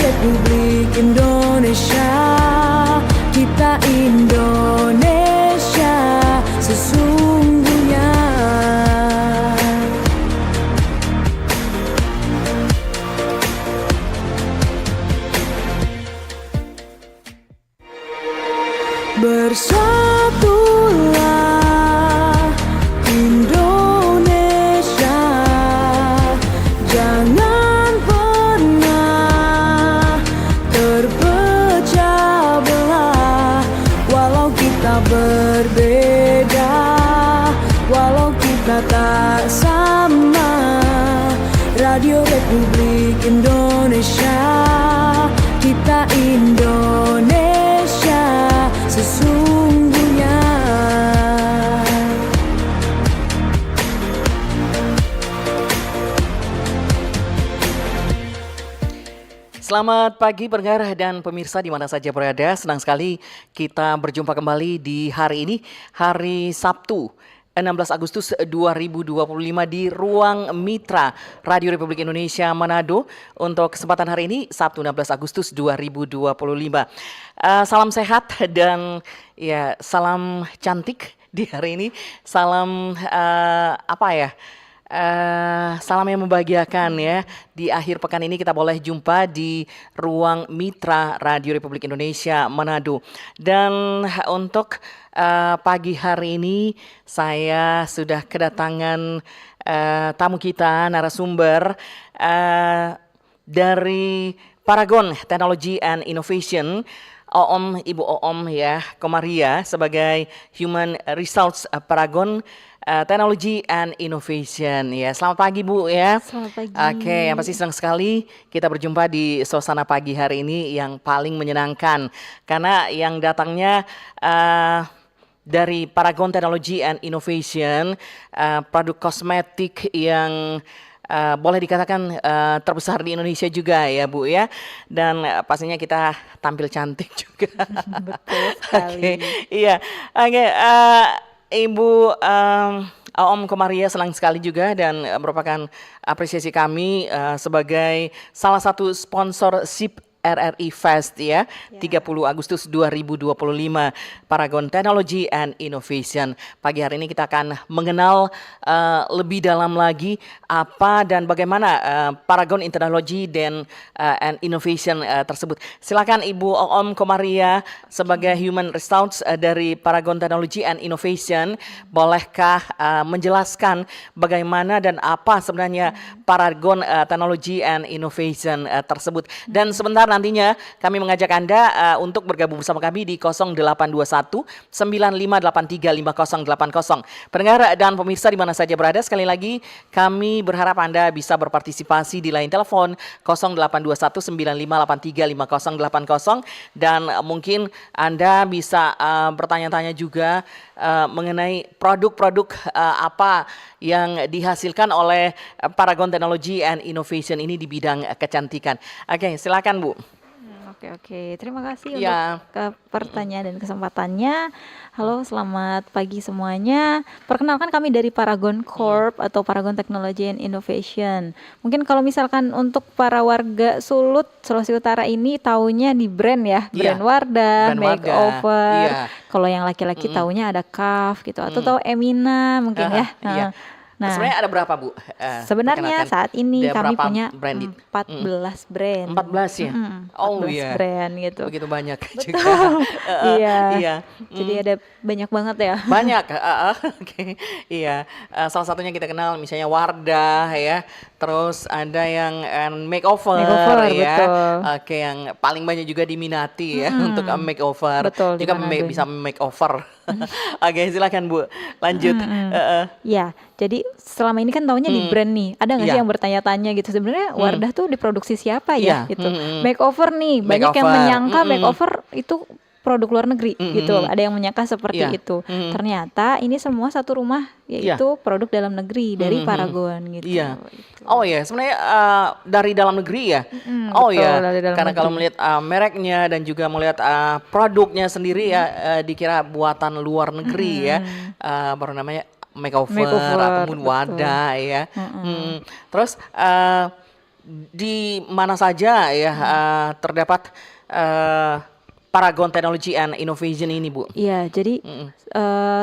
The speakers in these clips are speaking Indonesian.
Republik Indonesia, kita Indonesia sesungguhnya. Bersatulah Indonesia, jangan pernah terpecah belah. Walau kita berbeda, walau kita tak sama, Radio Republik Indonesia, kita Indonesia sesungguhnya. Selamat pagi pendengar dan pemirsa di mana saja berada. Senang sekali kita berjumpa kembali di hari ini, hari Sabtu 16 Agustus 2025 di Ruang Mitra Radio Republik Indonesia Manado. Untuk kesempatan hari ini, Sabtu 16 Agustus 2025. Salam sehat dan ya salam cantik di hari ini. Salam salam yang membahagiakan ya. Di akhir pekan ini kita boleh jumpa di Ruang Mitra Radio Republik Indonesia Manado. Dan untuk pagi hari ini saya sudah kedatangan tamu kita, narasumber dari Paragon Technology and Innovation, Ibu Oom ya, Komaria sebagai Human Resource Paragon Technology and Innovation ya. Selamat pagi Bu ya. Selamat pagi. Oke, yang pasti senang sekali kita berjumpa di suasana pagi hari ini yang paling menyenangkan karena yang datangnya dari Paragon Technology and Innovation, produk kosmetik yang boleh dikatakan terbesar di Indonesia juga ya Bu ya. Dan pastinya kita tampil cantik juga. Betul sekali. Iya. Oke, Ibu Oom Komaria senang sekali juga dan merupakan apresiasi kami sebagai salah satu sponsor SIP RRI Fest ya, 30 Agustus 2025, Paragon Technology and Innovation. Pagi hari ini kita akan mengenal lebih dalam lagi apa dan bagaimana Paragon Technology and Innovation tersebut. Silakan Ibu Oom Komaria sebagai Human Resource dari Paragon Technology and Innovation, bolehkah menjelaskan bagaimana dan apa sebenarnya Paragon Technology and Innovation tersebut? Dan sebentar nantinya kami mengajak Anda untuk bergabung bersama kami di 0821 9583 5080. Pendengar dan pemirsa di mana saja berada, sekali lagi kami berharap Anda bisa berpartisipasi di line telepon 0821 9583 5080 dan mungkin Anda bisa bertanya-tanya juga mengenai produk-produk apa yang dihasilkan oleh Paragon Technology and Innovation ini di bidang kecantikan. Oke, silakan Bu. Oke. Terima kasih Ya. untuk pertanyaan dan kesempatannya. Halo, selamat pagi semuanya. Perkenalkan kami dari Paragon Corp atau Paragon Technology and Innovation. Mungkin kalau misalkan untuk para warga Sulut, Sulawesi Utara ini taunya di brand ya, brand Wardah, Brand Wardah. Makeover. Iya. Kalau yang laki-laki taunya ada Kaf gitu, atau tahu Emina mungkin ya. Iya. Nah, sebenarnya ada berapa Bu? sebenarnya perkenalkan. saat ini Ada kami berapa punya branded? 14 brand. 14 ya? 14 iya. brand gitu. Begitu banyak juga. Iya. Jadi ada banyak banget ya. Banyak. Oke. Iya. Salah satunya kita kenal misalnya Wardah ya. Terus ada yang makeover ya. Betul. Oke, yang paling banyak juga diminati ya untuk makeover. Betul, Juga di Manado bisa makeover. Oke, silakan Bu. Lanjut. Ya, jadi selama ini kan taunya di brand nih. Ada nggak sih Iya. yang bertanya-tanya gitu? Sebenarnya Wardah tuh diproduksi siapa ya? Iya. Gitu. Makeover nih, banyak yang Makeover. menyangka makeover itu produk luar negeri gitu. Ada yang menyangka seperti Iya. itu. Ternyata ini semua satu rumah, yaitu produk dalam negeri dari Paragon gitu. Iya. Oh ya, sebenarnya dari dalam negeri ya. betul, dari dalam Karena kalau negeri. melihat mereknya dan juga melihat produknya sendiri ya dikira buatan luar negeri ya. Baru namanya makeover Makeover, ataupun betul. Wardah ya. Terus di mana saja ya terdapat Paragon Technology and Innovation ini, Bu? Iya, jadi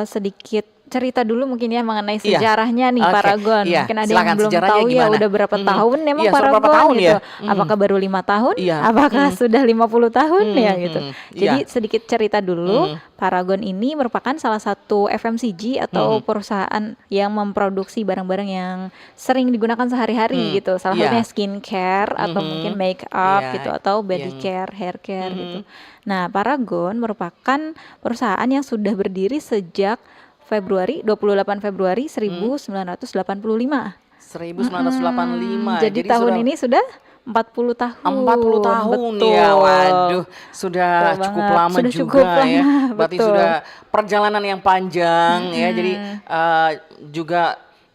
sedikit cerita dulu mungkin ya mengenai Iya. sejarahnya nih Oke, Paragon. iya. Mungkin ada Silakan, yang belum sejarahnya tahu ya gimana? udah berapa tahun emang Iya, sudah Paragon berapa tahun gitu. ya? Apakah baru 5 tahun? Iya. Apakah sudah 50 tahun ya gitu. Jadi Iya. sedikit cerita dulu, Paragon ini merupakan salah satu FMCG atau perusahaan yang memproduksi barang-barang yang sering digunakan sehari-hari gitu. Salah Iya. satunya skincare atau mungkin make up Iya, gitu atau body yang- care, hair care gitu. Nah, Paragon merupakan perusahaan yang sudah berdiri sejak 28 Februari 1985. 1985. Jadi tahun sudah ini sudah 40 tahun. 40 tahun Betul. ya. Waduh, sudah Betul cukup banget. lama Sudah juga cukup ya. lama, Berarti betul. sudah perjalanan yang panjang ya. Jadi juga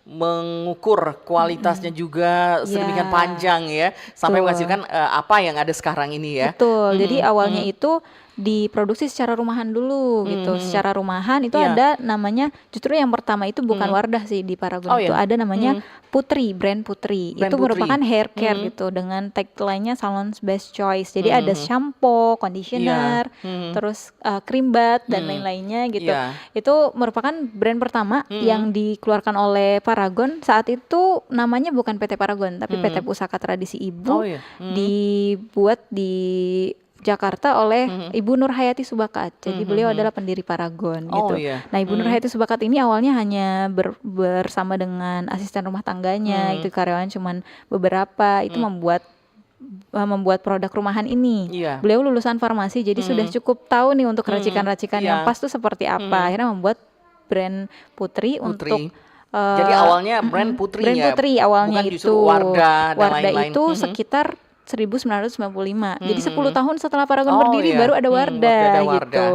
mengukur kualitasnya juga sedemikian Ya. panjang ya sampai Betul. menghasilkan apa yang ada sekarang ini ya. Betul. Jadi awalnya itu diproduksi secara rumahan dulu gitu. Secara rumahan itu Iya. ada namanya, justru yang pertama itu bukan Wardah sih di Paragon Oh, itu iya. ada namanya Putri, brand Putri. Brand Itu Putri. merupakan hair care gitu dengan tagline-nya Salon's Best Choice. Jadi ada shampoo, conditioner, terus cream bath dan lain-lainnya gitu. Iya. Itu merupakan brand pertama yang dikeluarkan oleh Paragon. Saat itu namanya bukan PT Paragon tapi PT Pusaka Tradisi Ibu. Oh, iya. Dibuat di Jakarta oleh Ibu Nurhayati Subakat. Jadi beliau adalah pendiri Paragon Oh, gitu. iya. Nah, Ibu Nurhayati Subakat ini awalnya hanya bersama dengan asisten rumah tangganya, itu karyawan cuman beberapa, itu membuat produk rumahan ini. Iya. Beliau lulusan farmasi, jadi sudah cukup tahu nih untuk racikan-racikan yang Iya. pas tuh seperti apa. Akhirnya membuat brand Putri, untuk Jadi awalnya brand Putri brand ya. Putri awalnya bukan itu. justru Wardah dan Wardah lain-lain. itu sekitar 1995. Jadi 10 tahun setelah Paragon Oh, berdiri iya. baru ada Wardah Ada gitu. Wardah.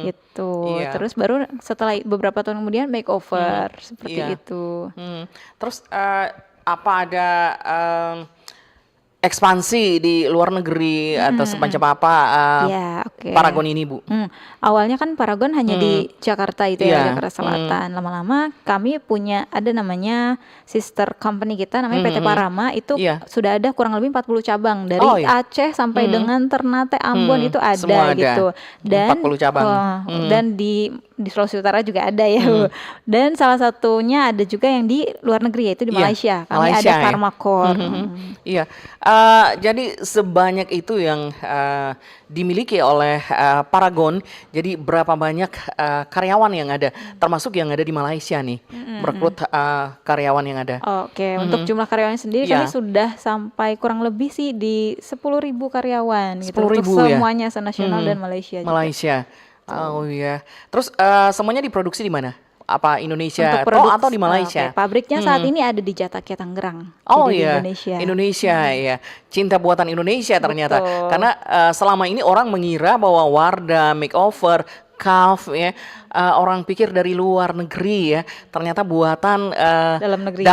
Gitu. Iya. Terus baru setelah beberapa tahun kemudian makeover seperti Iya. itu. Terus apa ada ekspansi di luar negeri atau semacam apa Ya, oke. Paragon ini, Bu? Awalnya kan Paragon hanya di Jakarta itu ya, Iya. Jakarta Selatan. Lama-lama kami punya ada namanya sister company kita namanya PT Parama, itu Iya. sudah ada kurang lebih 40 cabang dari Oh, iya. Aceh sampai dengan Ternate, Ambon itu ada Semua ada. gitu. Dan 40 cabang. dan di Sulawesi Utara juga ada ya. Dan salah satunya ada juga yang di luar negeri yaitu di Iya, Malaysia. Kami Malaysia, ada ya. Pharmacore. Iya, jadi sebanyak itu yang dimiliki oleh Paragon. Jadi berapa banyak karyawan yang ada, termasuk yang ada di Malaysia nih, merekrut karyawan yang ada. Oke, untuk jumlah karyawan sendiri Iya. kami sudah sampai kurang lebih sih di 10.000 karyawan gitu 10.000 untuk ya? semuanya senasional dan Malaysia juga. Malaysia. Oh iya. Terus semuanya diproduksi di mana? Apa Indonesia Untuk produk atau di Malaysia? oke, pabriknya saat ini ada di Jatakia Tangerang. Oh jadi di iya, Indonesia. Indonesia ya, cinta buatan Indonesia ternyata. Betul. Karena selama ini orang mengira bahwa Wardah, Makeover, Calf ya, orang pikir dari luar negeri ya, ternyata buatan Dalam negeri,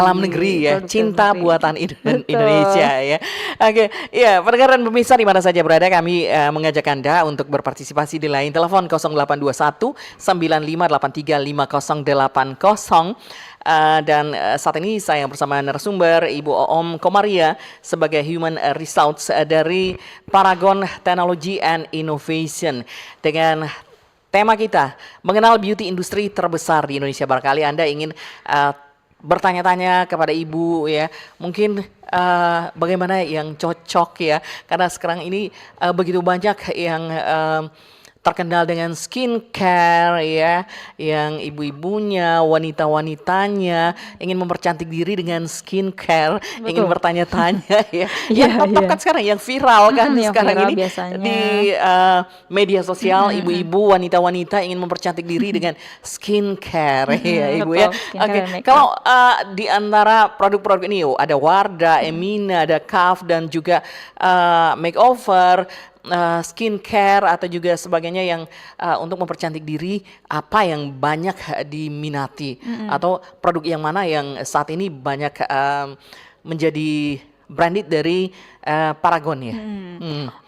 ya, produk cinta dalam negeri. buatan Betul. Indonesia ya. Oke, ya pendengar dan pemirsa di mana saja berada, kami mengajak Anda untuk berpartisipasi di line telepon 0821 9583 5080. Dan saat ini saya bersama narasumber Ibu Oom Komaria sebagai Human Resource dari Paragon Technology and Innovation dengan tema kita mengenal beauty industri terbesar di Indonesia. Barangkali Anda ingin bertanya-tanya kepada Ibu ya, mungkin bagaimana yang cocok ya, karena sekarang ini begitu banyak yang terkenal dengan skincare ya, yang ibu-ibunya, wanita-wanitanya ingin mempercantik diri dengan skincare, ingin bertanya-tanya ya. Yang top kan sekarang, yang viral kan Yang sekarang viral ini biasanya. di media sosial, ibu-ibu, wanita-wanita ingin mempercantik diri dengan skincare ya, Ibu ya. betul, skincare Oke, dan makeup. kalau di antara produk-produk ini ada Wardah, Emina, ada Calf dan juga makeover, skincare atau juga sebagainya yang untuk mempercantik diri, apa yang banyak diminati atau produk yang mana yang saat ini banyak menjadi branded dari Paragon ya?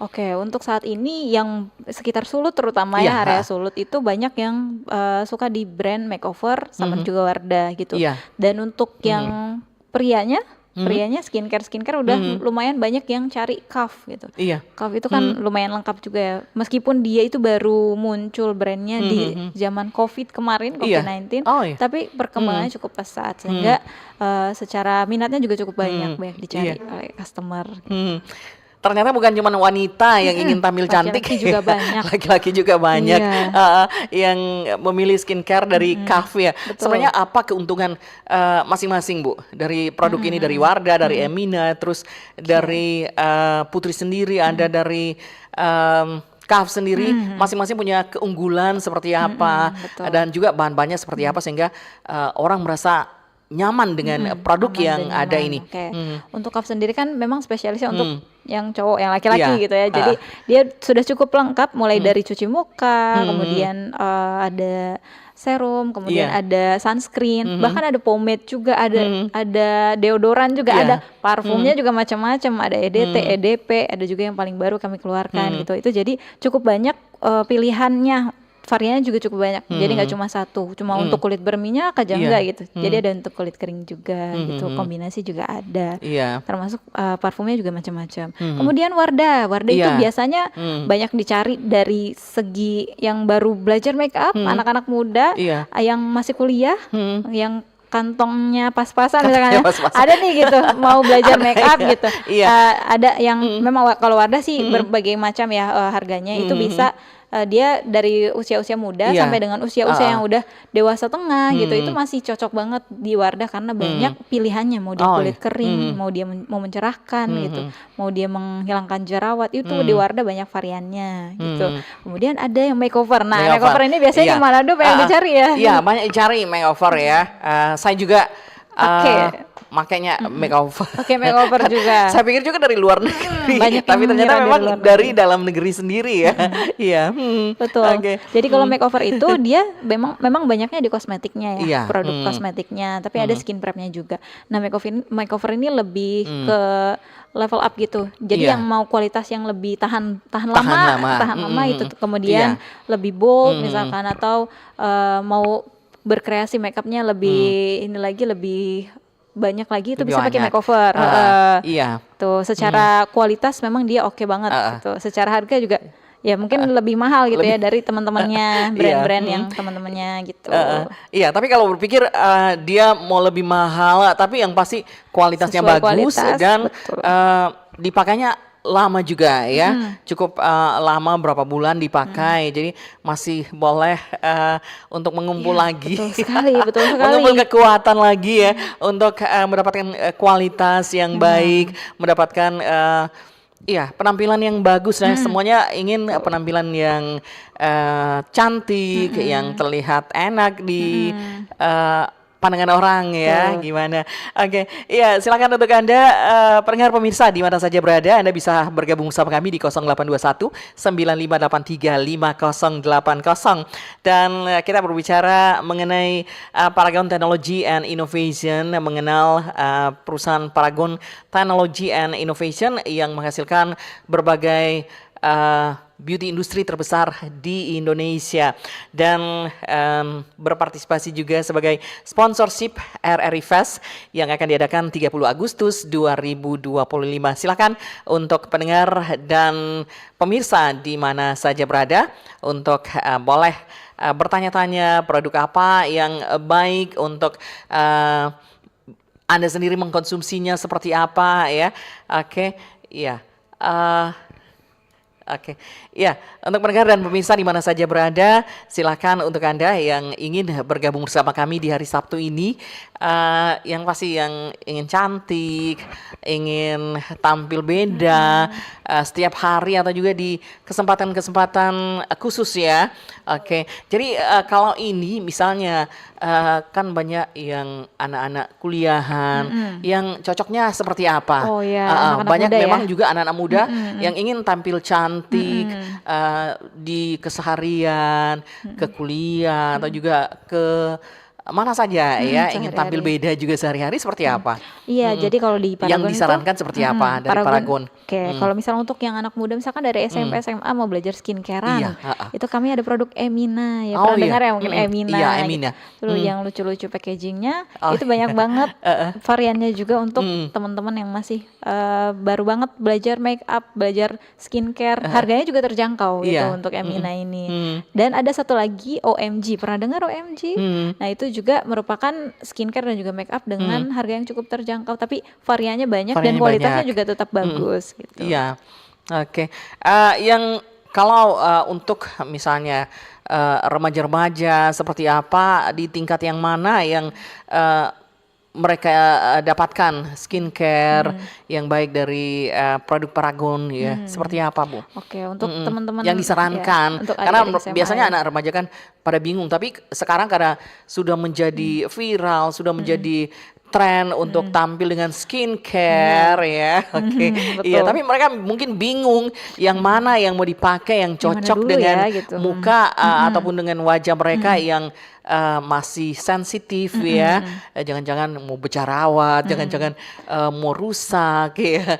Oke, untuk saat ini yang sekitar Sulut terutama Iya, ya, area Sulut itu banyak yang suka di brand makeover sama juga Wardah gitu. Iya. Dan untuk yang prianya prianya skincare udah lumayan banyak yang cari Kaf gitu. Iya. Kaf itu kan lumayan lengkap juga ya. Meskipun dia itu baru muncul brandnya di zaman COVID kemarin, Iya. COVID-19, Oh, iya. tapi perkembangannya cukup pesat sehingga secara minatnya juga cukup banyak dicari oleh customer. Ternyata bukan cuma wanita yang ingin tampil cantik, Laki-laki juga banyak. laki-laki juga banyak yang memilih skincare dari Kaf ya. Betul. Sebenarnya apa keuntungan masing-masing Bu dari produk ini, dari Wardah, dari Emina, terus dari Putri sendiri, ada dari Kaf sendiri, masing-masing punya keunggulan seperti apa, betul. dan juga bahan-bahannya seperti apa sehingga orang merasa nyaman dengan produk Aman yang dan ada nyaman. ini. Oke. Untuk Kaf sendiri kan memang spesialisnya untuk yang cowok, yang Iya. laki-laki gitu ya. Jadi dia sudah cukup lengkap mulai dari cuci muka, kemudian ada serum, kemudian Iya. ada sunscreen, bahkan ada pomade juga, ada deodoran juga, Iya. ada parfumnya juga macam-macam, ada EDT, EDP, ada juga yang paling baru kami keluarkan gitu. Itu jadi cukup banyak pilihannya. Variannya juga cukup banyak, jadi nggak cuma satu, cuma untuk kulit berminyak aja Iya. enggak gitu. Jadi ada untuk kulit kering juga gitu, kombinasi juga ada. Iya. Termasuk parfumnya juga macam-macam. Kemudian Wardah itu Iya. biasanya banyak dicari dari segi yang baru belajar make up, anak-anak muda, Iya. yang masih kuliah, yang kantongnya pas-pasan Kantongnya misalkan ya. pas-pasan. Ada nih gitu mau belajar make up ya. gitu. Iya. Ada yang memang kalau Wardah sih berbagai macam ya harganya itu bisa dia dari usia-usia muda Iya. sampai dengan usia-usia yang udah dewasa tengah gitu, itu masih cocok banget di Wardah karena banyak pilihannya, mau dia Oh, kulit iya. kering, mau dia mau mencerahkan gitu, mau dia menghilangkan jerawat, itu di Wardah banyak variannya gitu. Kemudian ada yang makeover. Nah, makeover ini biasanya Iya. di Manado banyak dicari ya. Iya, banyak dicari makeover ya. Saya juga makanya makeover. Oke, makeover juga. Saya pikir juga dari luar negeri, banyak tapi yang ternyata mengira memang dari luar dari dalam negeri sendiri ya. Iya. Betul. Oke. Jadi kalau makeover itu dia memang banyaknya di kosmetiknya ya, Iya. produk kosmetiknya, tapi ada skin prepnya juga. Nah, makeover ini lebih ke level up gitu. Jadi Iya. yang mau kualitas yang lebih tahan lama. lama itu kemudian lebih bold misalkan, atau mau berkreasi makeupnya lebih ini lagi, lebih banyak lagi, itu Lebih bisa pakai banyak. makeover. Iya. Tuh secara kualitas memang dia oke banget gitu. Secara harga juga ya mungkin lebih mahal gitu ya dari teman-temannya, brand-brand yang teman-temannya gitu. Iya, tapi kalau berpikir dia mau lebih mahal, tapi yang pasti kualitasnya Sesuai bagus kualitas, dan betul. dipakainya lama juga ya, cukup lama, berapa bulan dipakai, jadi masih boleh untuk mengumpul lagi, Betul sekali. mengumpul kekuatan lagi ya, untuk mendapatkan kualitas yang baik, mendapatkan penampilan yang bagus. Nah, semuanya ingin penampilan yang cantik, yang terlihat enak di pandangan orang ya. Gimana? Oke, iya, silakan untuk Anda pendengar pemirsa di mana saja berada, Anda bisa bergabung bersama kami di 0821 9583 5080, dan kita berbicara mengenai Paragon Technology and Innovation, mengenal perusahaan Paragon Technology and Innovation yang menghasilkan berbagai beauty industri terbesar di Indonesia, dan berpartisipasi juga sebagai sponsorship RRI Fest yang akan diadakan 30 Agustus 2025. Silakan untuk pendengar dan pemirsa di mana saja berada untuk boleh bertanya-tanya produk apa yang baik untuk Anda sendiri mengkonsumsinya seperti apa ya. Oke, iya. Oke, ya, untuk pendengar dan pemirsa di mana saja berada, silakan untuk Anda yang ingin bergabung bersama kami di hari Sabtu ini, yang pasti yang ingin cantik, ingin tampil beda setiap hari atau juga di kesempatan-kesempatan khusus ya. Oke, jadi kalau ini misalnya kan banyak yang anak-anak kuliahan yang cocoknya seperti apa? Oh ya, anak-anak banyak muda memang ya. juga anak-anak muda yang ingin tampil cantik di keseharian, ke kuliah atau juga ke mana saja ya, ingin tampil sehari-hari. beda juga sehari-hari seperti apa? Iya, jadi kalau di Yang Paragon disarankan seperti apa dari Paragon? Oke, kalau misalnya untuk yang anak muda misalkan dari SMP SMA mau belajar skincarean, Iya, itu kami ada produk Emina ya. Oh, Pernah iya. dengar ya mungkin Emina. Iya, gitu. Emina. Terus yang lucu-lucu packagingnya Oh, itu banyak banget variannya juga untuk teman-teman yang masih baru banget belajar make up, belajar skincare. Harganya juga terjangkau gitu Iya. untuk Emina ini. Dan ada satu lagi OMG. Pernah dengar OMG? Nah, itu juga merupakan skincare dan juga make up dengan harga yang cukup terjangkau, tapi variannya banyak dan Variannya kualitasnya banyak. juga tetap bagus gitu. Iya, oke. Yang kalau untuk misalnya remaja-remaja seperti apa di tingkat yang mana yang mereka dapatkan skincare yang baik dari produk Paragon ya, seperti apa Bu? Oke, untuk teman-teman Yang disarankan, ya, untuk karena adik-adik SMA biasanya ya. anak remaja kan pada bingung, tapi sekarang karena sudah menjadi viral, sudah menjadi tren untuk tampil dengan skincare ya, oke, iya. betul. Tapi mereka mungkin bingung yang mana yang mau dipakai yang Yang mana cocok dulu dengan ya, gitu. muka ataupun dengan wajah mereka yang masih sensitif ya. Jangan-jangan mau berjerawat, jangan-jangan mau rusak ya.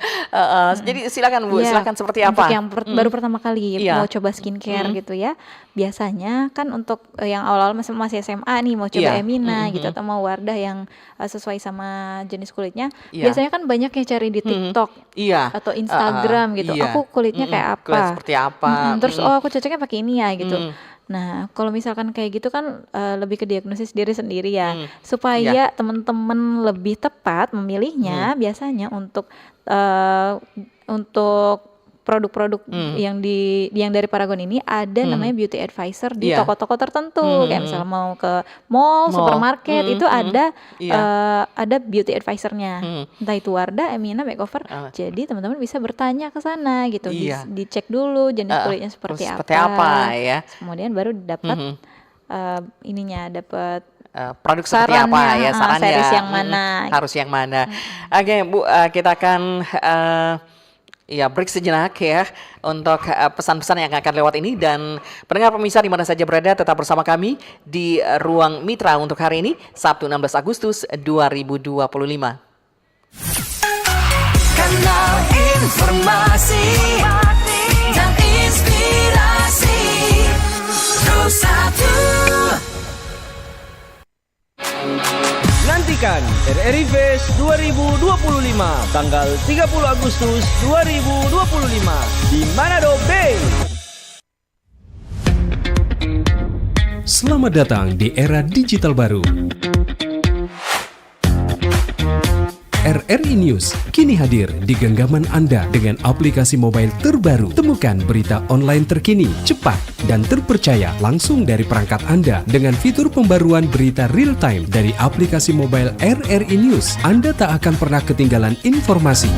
Jadi silakan Bu, Iya, silakan seperti untuk apa? yang baru pertama kali Iya. mau coba skincare gitu ya, biasanya kan untuk yang awal-awal masih SMA nih mau coba Iya. Emina gitu atau mau Wardah yang sesuai sama jenis kulitnya, Iya. biasanya kan banyak yang cari di TikTok Iya. atau Instagram gitu. Iya. Aku kulitnya kayak apa? Kulit seperti apa? Terus oh aku cocoknya pakai ini ya gitu. Nah, kalau misalkan kayak gitu kan lebih ke diagnosis diri sendiri ya. Supaya teman-teman lebih tepat memilihnya biasanya untuk produk-produk yang dari Paragon ini ada namanya beauty advisor di Iya. toko-toko tertentu. Kayak misalnya mau ke mall, supermarket itu ada ada beauty advisornya. Entah itu Wardah, Emina, Makeover. Jadi teman-teman bisa bertanya ke sana gitu. Iya. Dicek dulu jenis kulitnya seperti apa. Seperti apa ya? Kemudian baru dapat dapat Produk seperti apa sarannya, ya, sarannya series yang mana. harus yang mana. Oke Bu, kita akan ya break sejenak ya untuk pesan-pesan yang akan lewat ini, dan pendengar pemirsa di mana saja berada tetap bersama kami di Ruang Mitra untuk hari ini Sabtu 16 Agustus 2025. Kanal informasi dan inspirasi Satu. Nantikan RRI Fest 2025 tanggal 30 Agustus 2025 di Manado Bay. Selamat datang di era digital baru. RRI News kini hadir di genggaman Anda dengan aplikasi mobile terbaru. Temukan berita online terkini, cepat, dan terpercaya langsung dari perangkat Anda dengan fitur pembaruan berita real time dari aplikasi mobile RRI News. Anda tak akan pernah ketinggalan informasi.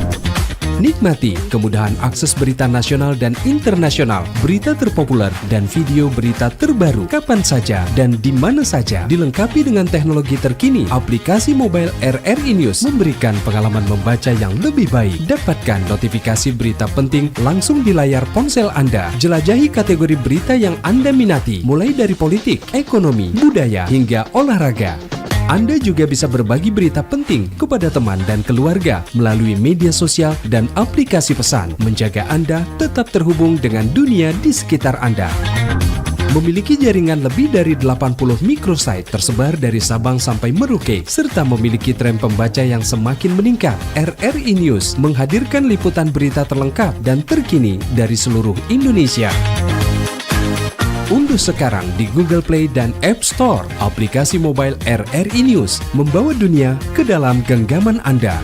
Nikmati kemudahan akses berita nasional dan internasional, berita terpopuler, dan video berita terbaru kapan saja dan di mana saja. Dilengkapi dengan teknologi terkini, aplikasi mobile RRI News memberikan pengalaman membaca yang lebih baik. Dapatkan notifikasi berita penting langsung di layar ponsel Anda. Jelajahi kategori berita yang Anda minati, mulai dari politik, ekonomi, budaya, hingga olahraga. Anda juga bisa berbagi berita penting kepada teman dan keluarga melalui media sosial dan aplikasi pesan, menjaga Anda tetap terhubung dengan dunia di sekitar Anda. Memiliki jaringan lebih dari 80 microsite tersebar dari Sabang sampai Merauke, serta memiliki tren pembaca yang semakin meningkat. RRI News menghadirkan liputan berita terlengkap dan terkini dari seluruh Indonesia. Unduh sekarang di Google Play dan App Store aplikasi mobile RRI News, membawa dunia ke dalam genggaman Anda.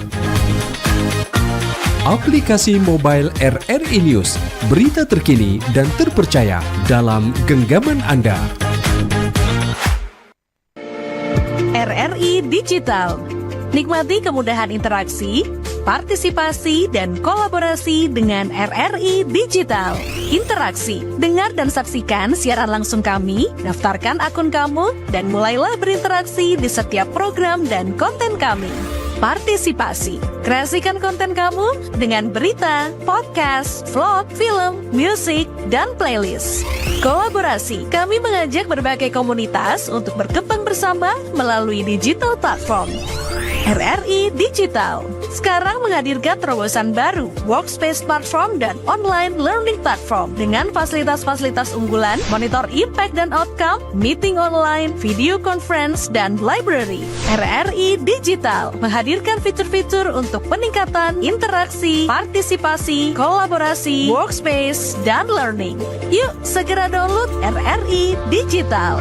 Aplikasi mobile RRI News, berita terkini dan terpercaya dalam genggaman Anda. RRI Digital. Nikmati kemudahan interaksi, partisipasi, dan kolaborasi dengan RRI Digital. Interaksi, dengar dan saksikan siaran langsung kami, daftarkan akun kamu, dan mulailah berinteraksi di setiap program dan konten kami. Partisipasi, kreasikan konten kamu dengan berita, podcast, vlog, film, musik, dan playlist. Kolaborasi, kami mengajak berbagai komunitas untuk berkembang bersama melalui digital platform. RRI Digital sekarang menghadirkan terobosan baru, Workspace Platform dan Online Learning Platform dengan fasilitas-fasilitas unggulan, monitor impact dan outcome, meeting online, video conference, dan library. RRI Digital menghadirkan fitur-fitur untuk peningkatan interaksi, partisipasi, kolaborasi, workspace, dan learning. Yuk segera download RRI Digital.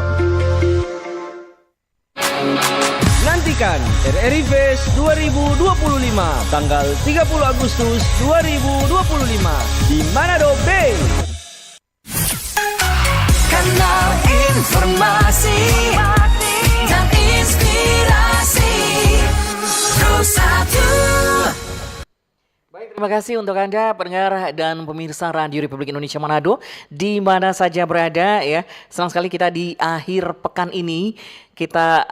Nantikan RRI Fest 2025 tanggal 30 Agustus 2025 di Manado Bay. Kanal informasi dan inspirasi Bersatu. Baik, terima kasih untuk Anda pendengar dan pemirsa Radio Republik Indonesia Manado di mana saja berada ya. Senang sekali kita di akhir pekan ini kita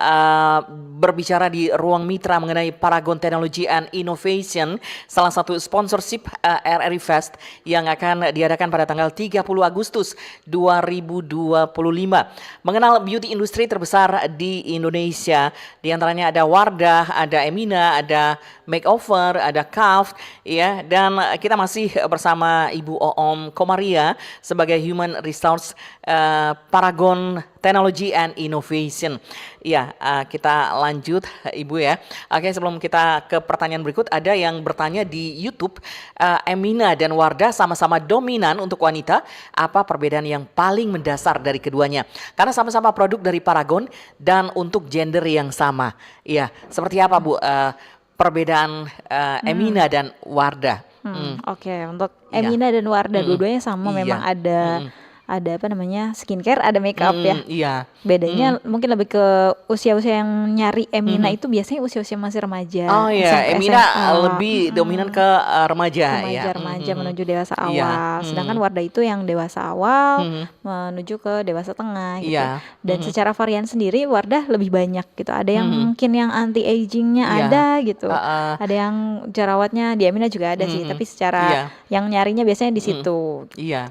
berbicara di ruang mitra mengenai Paragon Technology and Innovation, salah satu sponsorship RRI Fest yang akan diadakan pada tanggal 30 Agustus 2025. Mengenal beauty industri terbesar di Indonesia, di antaranya ada Wardah, ada Emina, ada Makeover, ada Calf, ya, dan kita masih bersama Ibu Oom Komaria sebagai Human Resource Paragon Technology and Innovation. Ya, kita lanjut Ibu ya. Oke, sebelum kita ke pertanyaan berikut, ada yang bertanya di YouTube, Emina dan Wardah sama-sama dominan untuk wanita. Apa perbedaan yang paling mendasar dari keduanya? Karena sama-sama produk dari Paragon dan untuk gender yang sama. Iya, seperti apa Bu perbedaan Emina dan Wardah? Oke, untuk Iya. Emina dan Wardah dua-duanya sama, Iya. memang ada apa namanya, skincare, ada makeup ya. Iya. Bedanya mungkin lebih ke usia-usia yang nyari Emina itu biasanya usia-usia masih remaja. Oh iya, SMP, Emina SMA, lebih dominan ke remaja ya. remaja menuju dewasa Iya. awal. Sedangkan Wardah itu yang dewasa awal menuju ke dewasa tengah gitu. Iya. Dan secara varian sendiri Wardah lebih banyak gitu. Ada yang mungkin yang anti agingnya Iya. ada gitu. Heeh. Ada yang jerawatnya di Emina juga ada sih, tapi secara Iya. yang nyarinya biasanya di situ. Iya.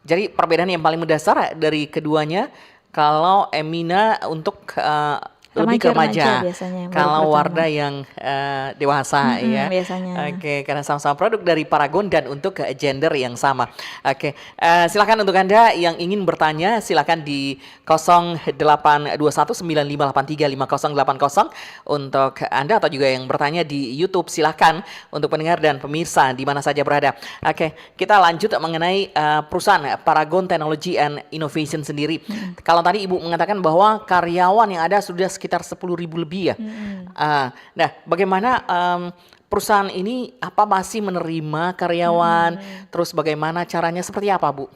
Jadi perbedaan yang paling mendasar dari keduanya, kalau Emina untuk lebih ke Remaja remaja, biasanya yang baru kalau pertama. Wardah yang dewasa ya. biasanya. Oke, karena sama-sama produk dari Paragon dan untuk gender yang sama. Oke, silakan untuk Anda yang ingin bertanya, silakan di 082195835080 untuk Anda, atau juga yang bertanya di YouTube, silakan untuk pendengar dan pemirsa di mana saja berada. Oke, kita lanjut mengenai perusahaan Paragon Technology and Innovation sendiri. Kalau tadi Ibu mengatakan bahwa karyawan yang ada sudah sekitar 10.000 lebih ya. Nah, bagaimana perusahaan ini masih menerima karyawan? Terus bagaimana caranya, seperti apa Bu?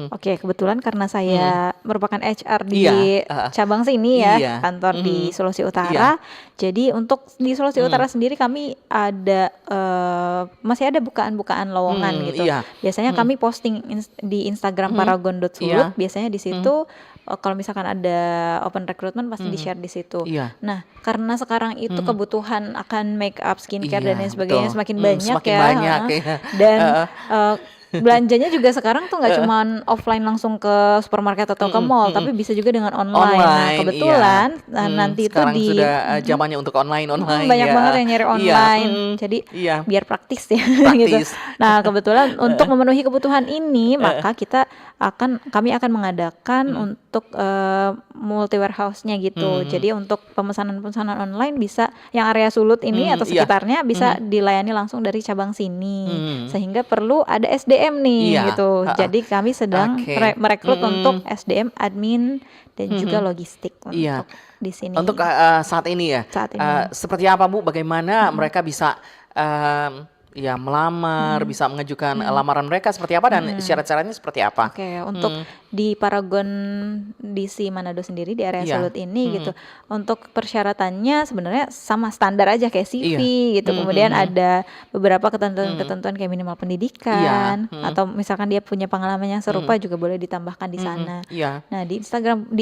Oke, kebetulan karena saya merupakan HR di Iya, cabang sini ya, iya, kantor di Sulawesi Utara. Jadi untuk di Sulawesi Utara sendiri kami ada masih ada bukaan-bukaan lowongan gitu. Iya. Biasanya kami posting di Instagram paragon.sulut. Iya. Biasanya di situ kalau misalkan ada open recruitment pasti di-share di situ. Iya. Nah, karena sekarang itu kebutuhan akan make up, skincare dan Iya, lain sebagainya betul. semakin banyak Semakin ya. banyak, heeh. iya. Dan belanjanya juga sekarang tuh nggak cuman offline langsung ke supermarket atau ke mall, tapi bisa juga dengan online. Nah, Online, kebetulan iya. nanti itu Sekarang di sudah zamannya untuk online banyak ya. banget yang nyari Iya, online. Jadi iya. biar praktis ya gitu. Praktis. Nah, kebetulan untuk memenuhi kebutuhan ini, maka kami akan mengadakan untuk multi warehouse-nya gitu. Jadi untuk pemesanan-pemesanan online bisa yang area Sulut ini atau iya. sekitarnya bisa dilayani langsung dari cabang sini. Sehingga perlu ada SDM nih Iya, gitu. Jadi kami sedang Oke. merekrut untuk SDM admin dan juga logistik untuk Iya. di sini. Untuk saat ini ya. Saat ini. Seperti apa Bu? Bagaimana mereka bisa melamar, bisa mengajukan lamaran mereka seperti apa, dan syarat-syaratnya seperti apa? Oke, untuk di Paragon DC Manado sendiri di area Iya. Sulut ini gitu. Untuk persyaratannya sebenarnya sama standar aja kayak CV Iya. gitu. Kemudian ada beberapa ketentuan-ketentuan kayak minimal pendidikan Iya. atau misalkan dia punya pengalaman yang serupa juga boleh ditambahkan di sana. Iya. Nah, di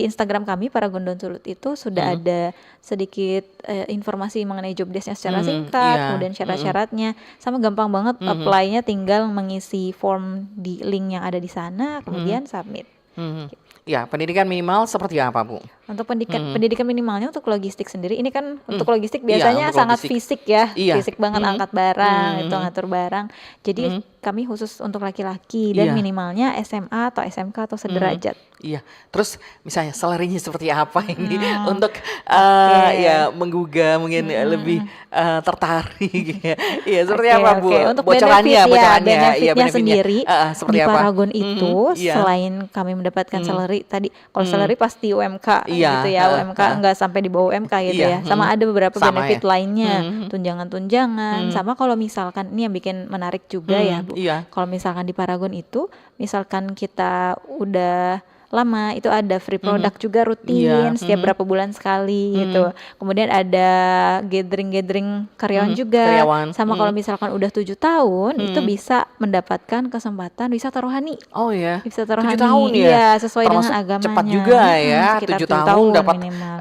Instagram kami Paragon Sulut itu sudah ada sedikit informasi mengenai job desk-nya secara singkat, Iya. kemudian syarat-syaratnya, sama gampang banget apply-nya, tinggal mengisi form di link yang ada di sana kemudian submit. Ya, pendidikan minimal seperti apa Bu? Untuk pendidikan minimalnya untuk logistik sendiri, ini kan untuk logistik Iya, biasanya untuk sangat logistik. fisik ya, Iya. fisik banget angkat barang, itu ngatur barang. Jadi kami khusus untuk laki-laki dan Iya. minimalnya SMA atau SMK atau sederajat. Iya, terus misalnya salary-nya seperti apa ini untuk ya menggugah mungkin lebih tertarik ya. Iya, seperti Oke, apa Bu? oke. Untuk Bocorannya, benefit ya, bocorannya. Iya, benefitnya sendiri seperti di apa? Paragon itu Iya. selain kami mendapatkan salary tadi, kalau salary pasti UMK Iya, gitu ya, UMK enggak sampai di bawah UMK gitu Iya, ya. Sama ada beberapa sama benefit ya. lainnya, tunjangan-tunjangan, sama kalau misalkan ini yang bikin menarik juga ya Bu. Iya. Kalau misalkan di Paragon itu, misalkan kita udah lama itu ada free product juga rutin Iya, setiap berapa bulan sekali gitu. Kemudian ada gathering karyawan juga. karyawan. Sama kalau misalkan udah 7 tahun itu bisa mendapatkan kesempatan wisata rohani. Oh ya. Wisata 7 rohani. tahun ya. Iya, sesuai Termasuk dengan agamanya. cepat juga ya. Sekitar 7 7 tahun dapat minimal.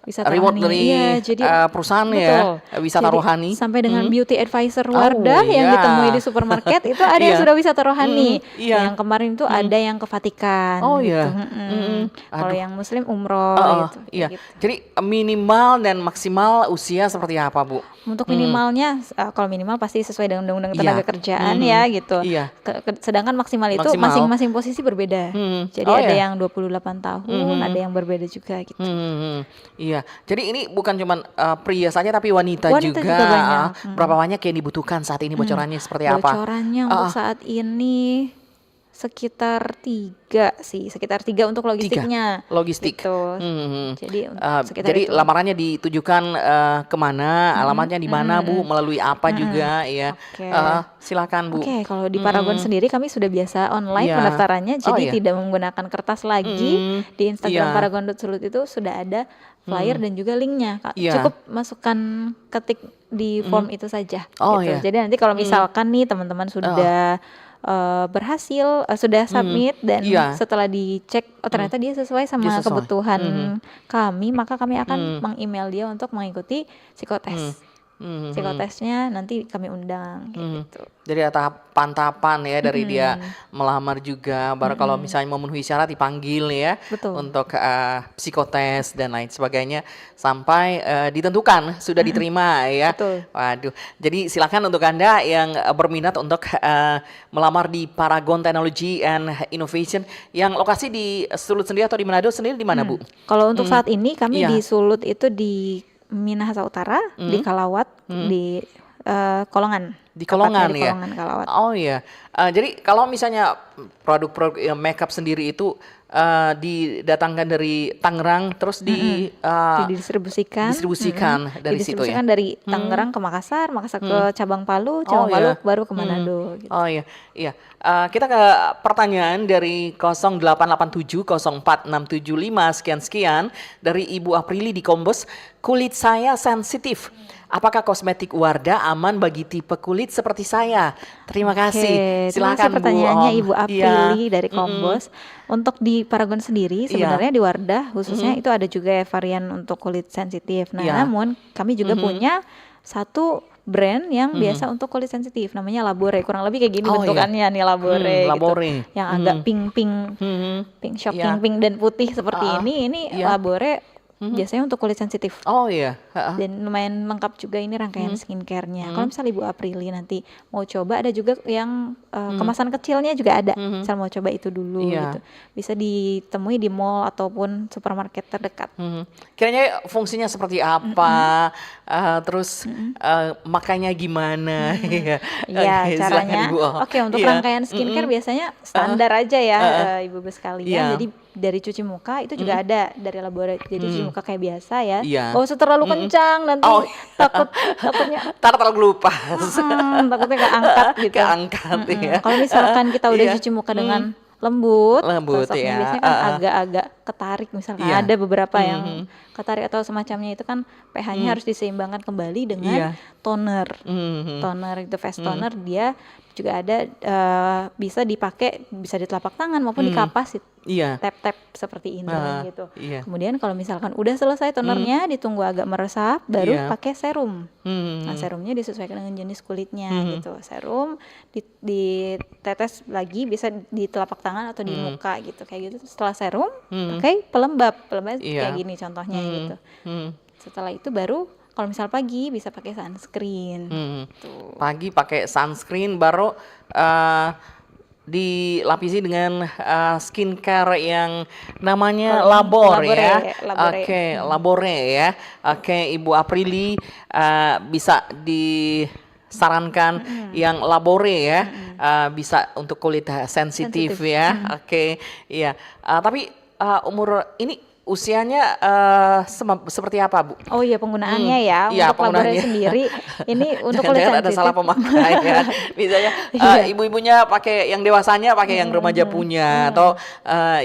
Wisata reward rohani. dari Iya, jadi perusahaan betul. ya. Wisata Jadi, rohani. sampai dengan beauty advisor Oh, Wardah yang iya. ditemui di supermarket itu ada yang Iya. sudah wisata rohani. Iya. Yang kemarin itu ada yang ke Vatikan. Oh, gitu. iya. Kalau Aduh. yang Muslim umroh gitu. Iya. kayak gitu. Jadi minimal dan maksimal usia seperti apa, Bu? Untuk minimalnya, kalau minimal pasti sesuai dengan undang-undang tenaga Iya. kerjaan ya gitu. Iya. Sedangkan maksimal itu Maksimal. masing-masing posisi berbeda. Jadi Oh, ada iya. yang 28 tahun, ada yang berbeda juga gitu. Iya. Jadi ini bukan cuma pria saja tapi wanita, Wanita juga. juga banyak. Berapa banyak yang dibutuhkan saat ini bocorannya seperti apa? Bocorannya untuk saat ini sekitar 3 sih, sekitar 3 untuk logistiknya. Logistik. Gitu. Jadi sekitar Jadi itu. lamarannya ditujukan kemana, alamatnya di mana Bu, melalui apa juga ya. Oke. Silakan Bu. Oke, kalau di Paragon sendiri kami sudah biasa online Iya. pendaftarannya, Oh, jadi iya. tidak menggunakan kertas lagi. Di Instagram Iya. paragon.sulut itu sudah ada flyer dan juga linknya. Kak. Iya. Cukup masukkan ketik di form itu saja. Oh, gitu. iya. Jadi nanti kalau misalkan nih teman-teman sudah berhasil, sudah submit dan Iya. setelah dicek, oh ternyata dia sesuai sama Dia sesuai. kebutuhan kami, maka kami akan meng-email dia untuk mengikuti psikotes. Psikotesnya nanti kami undang kayak gitu. Jadi ada tahapan ya dari dia melamar juga. Baru kalau misalnya memenuhi syarat dipanggil ya Betul. untuk psikotes dan lain sebagainya sampai ditentukan sudah diterima ya. Betul. Waduh. Jadi silakan untuk Anda yang berminat untuk melamar di Paragon Technology and Innovation yang lokasi di Sulut sendiri atau di Manado sendiri di mana Bu? Kalau untuk saat ini kami Iya. di Sulut itu di Minahasa Utara, di Kalawat, di Kolongan. Di Kolongan Tepatnya di ya. Kolongan Kalawat. Oh iya. Jadi kalau misalnya produk-produk makeup sendiri itu didatangkan dari Tangerang terus Didistribusikan. dari situ ya. Didistribusikan dari Tangerang ke Makassar, Makassar ke Cabang Palu, Oh, Cabang Palu iya. baru ke Manado. Gitu. Oh iya, iya. Kita ke pertanyaan dari 0887046775 sekian-sekian dari Ibu Aprili di Kombes. Kulit saya sensitif. Apakah kosmetik Wardah aman bagi tipe kulit seperti saya? Terima kasih. Oke, terima kasih Silakan pertanyaannya Bu. Ibu Aprili dari Kombos. Untuk di Paragon sendiri sebenarnya di Wardah khususnya itu ada juga ya varian untuk kulit sensitif. Nah, Iya. namun kami juga punya satu brand yang biasa untuk kulit sensitif namanya Labore. Kurang lebih kayak gini Oh, iya. bentukannya nih Labore gitu. Labore. Yang agak pink-pink, pink shocking Iya. pink dan putih seperti ini Iya. Labore biasanya untuk kulit sensitif. Oh iya. Dan lumayan lengkap juga ini rangkaian skincare-nya. Kalau misalnya Ibu Aprili nanti mau coba, ada juga yang kemasan kecilnya juga ada. Misal mau coba itu dulu Iya. gitu. Bisa ditemui di mall ataupun supermarket terdekat. Kiranya fungsinya seperti apa? Terus makanya gimana? Iya. Iya, Oke, silakan, caranya. Ibu. Oke, untuk Iya. rangkaian skincare biasanya standar aja ya, Ibu-ibu sekalian. Iya. Jadi dari cuci muka itu juga ada dari Labore. Jadi cuci muka kayak biasa ya. Iya. Gak usah terlalu kencang nanti Oh. takutnya Ntar terlalu lupa. takutnya keangkat gitu. Keangkat ya. Kalau misalkan kita udah Iya. cuci muka dengan lembut, Lembut, gosoknya ya. biasanya kan agak-agak ketarik misalkan. Iya. Ada beberapa yang ketarik atau semacamnya itu kan pH-nya harus diseimbangkan kembali dengan Iya. toner. Toner itu face toner dia juga ada bisa dipakai bisa di telapak tangan maupun di kapas Iya. tap-tap seperti ini gitu. Iya. Kemudian kalau misalkan udah selesai tonernya, ditunggu agak meresap, baru Iya. pakai serum. Hmm. Nah, serumnya disesuaikan dengan jenis kulitnya gitu. Serum ditetes lagi bisa di telapak tangan atau di muka gitu. Kayak gitu. Setelah serum, pakai pelembab. Pelembab Iya. kayak gini contohnya gitu. Hmm. Setelah itu baru kalau misal pagi bisa pakai sunscreen. Pagi pakai sunscreen, baru dilapisi dengan skincare yang namanya Labor ya. Labore. Oke, Labore ya. Oke, Ibu Aprili bisa disarankan yang Labore ya. Bisa untuk kulit sensitif ya. Oke, iya. Tapi umur ini usianya seperti apa, Bu? Oh iya penggunaannya ya Iya, untuk Labore penggunaannya. sendiri ini untuk kulit Jangan-jangan ada sensitif. salah pemakai ya. Misalnya ibu-ibunya pakai yang dewasanya, pakai yang remaja punya, atau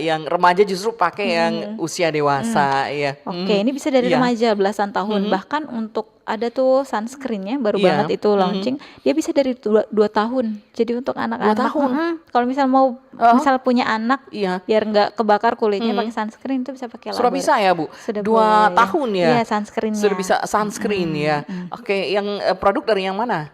yang remaja justru pakai yang usia dewasa ya. Oke, ini bisa dari Iya. remaja belasan tahun, bahkan untuk ada tuh sunscreennya baru Iya. banget itu launching, dia bisa dari 2 tahun. Jadi untuk anak-anak, 2 tahun? kalau misal mau misal punya anak, Iya. biar nggak kebakar kulitnya pakai sunscreen itu bisa pakai Sudah Labore. bisa ya, Bu? Sudah 2 boleh. tahun ya? Iya, sunscreennya. Sudah bisa sunscreen ya. Oke, yang produk dari yang mana?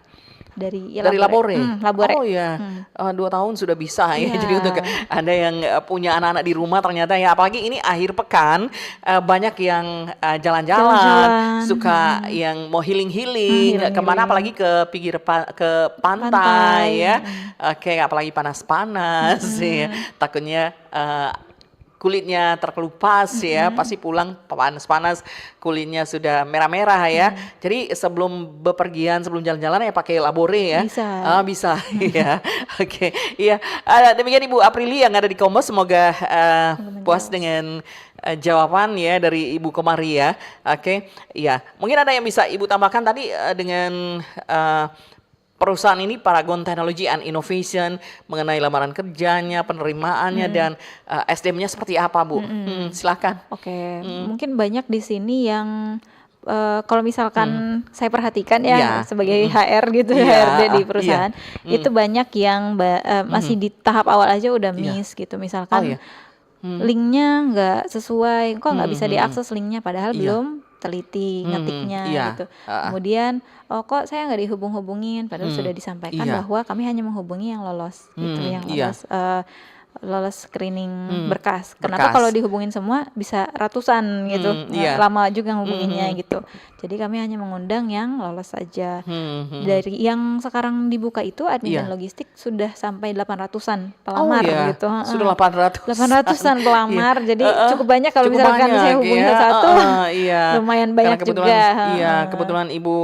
Dari Dari Labore. Labore. Oh ya, 2 tahun sudah bisa ya. Iya. Jadi untuk Anda yang punya anak-anak di rumah ternyata ya, apalagi ini akhir pekan banyak yang jalan-jalan, Jalan-jalan. suka yang mau healing-healing, kemana apalagi ke pinggir ke pantai ya. Oke, apalagi panas-panas ya. Takutnya kulitnya terkelupas ya, pasti pulang panas-panas, kulitnya sudah merah-merah ya. Jadi sebelum bepergian, sebelum jalan-jalan ya pakai Labore ya. Bisa. Bisa ya. Oke, iya. Demikian Ibu Aprili yang ada di Komos, semoga puas dengan jawaban ya dari Ibu Komaria. Oke, iya. Mungkin ada yang bisa Ibu tambahkan tadi dengan perusahaan ini, Paragon Technology and Innovation, mengenai lamaran kerjanya, penerimaannya, dan SDM-nya seperti apa, Bu? Silakan. Oke, mungkin banyak di sini yang kalau misalkan saya perhatikan ya Iya. sebagai HR gitu, Iya, HRD di iya. perusahaan, itu banyak yang masih di tahap awal aja udah miss gitu. Misalkan iya. linknya nggak sesuai, kok nggak bisa diakses linknya, padahal Iya. belum teliti ngetiknya iya. gitu. Kemudian kok saya nggak dihubung-hubungin, padahal sudah disampaikan Iya. bahwa kami hanya menghubungi yang lolos gitu, yang iya. lolos screening berkas. Kenapa Berkas. kalau dihubungin semua bisa ratusan gitu, iya. lama juga ngehubunginnya gitu. Jadi kami hanya mengundang yang lolos saja. Dari yang sekarang dibuka itu admin Iya. dan logistik sudah sampai 800-an pelamar iya. gitu. Sudah 800. 800-an pelamar. Iya. Jadi cukup banyak kalau Cukup misalkan banyak saya hubungi ya. satu. Iya. Lumayan Karena banyak kebetulan, juga. Iya, kebetulan Ibu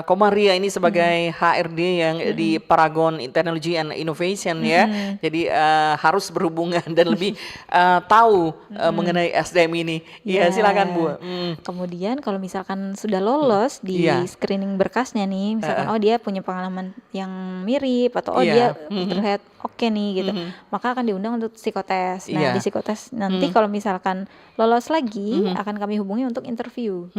Komaria ini sebagai HRD yang di Paragon Technology and Innovation ya. Jadi harus berhubungan dan lebih tahu mengenai SDM ini. Iya, Iya. silakan Bu. Kemudian kalau misalkan sudah lolos di Iya. screening berkasnya nih, misalkan dia punya pengalaman yang mirip atau Iya. dia terlihat oke nih gitu, maka akan diundang untuk psikotes. Nah, Iya. di psikotes nanti kalau misalkan lolos lagi akan kami hubungi untuk interview.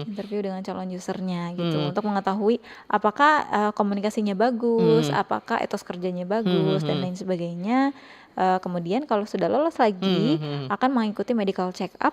Interview dengan calon usernya gitu untuk mengetahui apakah komunikasinya bagus, apakah etos kerjanya bagus dan lain sebagainya. Kemudian kalau sudah lolos lagi akan mengikuti medical check up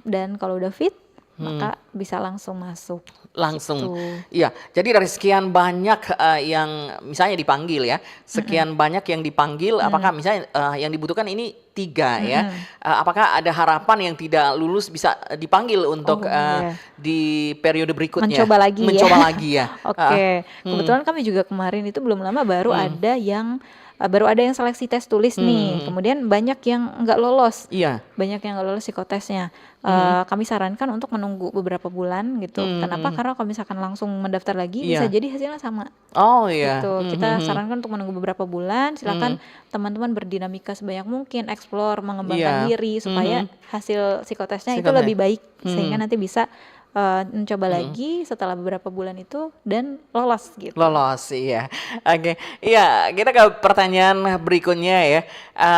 dan kalau udah fit maka bisa langsung masuk. Langsung. Gitu. Iya, jadi dari sekian banyak yang misalnya dipanggil ya, sekian banyak yang dipanggil, apakah misalnya yang dibutuhkan ini 3 ya, apakah ada harapan yang tidak lulus bisa dipanggil untuk iya. di periode berikutnya? Mencoba lagi ya. Mencoba lagi ya. Oke, kebetulan kami juga kemarin itu belum lama baru ada yang seleksi tes tulis nih, kemudian banyak yang nggak lolos. Iya. Banyak yang nggak lolos psikotesnya. Kami sarankan untuk menunggu beberapa bulan gitu. Kenapa? Karena kalau misalkan langsung mendaftar lagi bisa Iya. jadi hasilnya sama. Oh iya. Gitu. Kita sarankan untuk menunggu beberapa bulan. Silakan teman-teman berdinamika sebanyak mungkin, explore, mengembangkan Iya. diri supaya hasil psikotesnya itu Psikotesnya. lebih baik sehingga nanti bisa mencoba lagi setelah beberapa bulan itu dan lolos gitu. Lolos, iya. Oke, iya, kita ke pertanyaan berikutnya ya.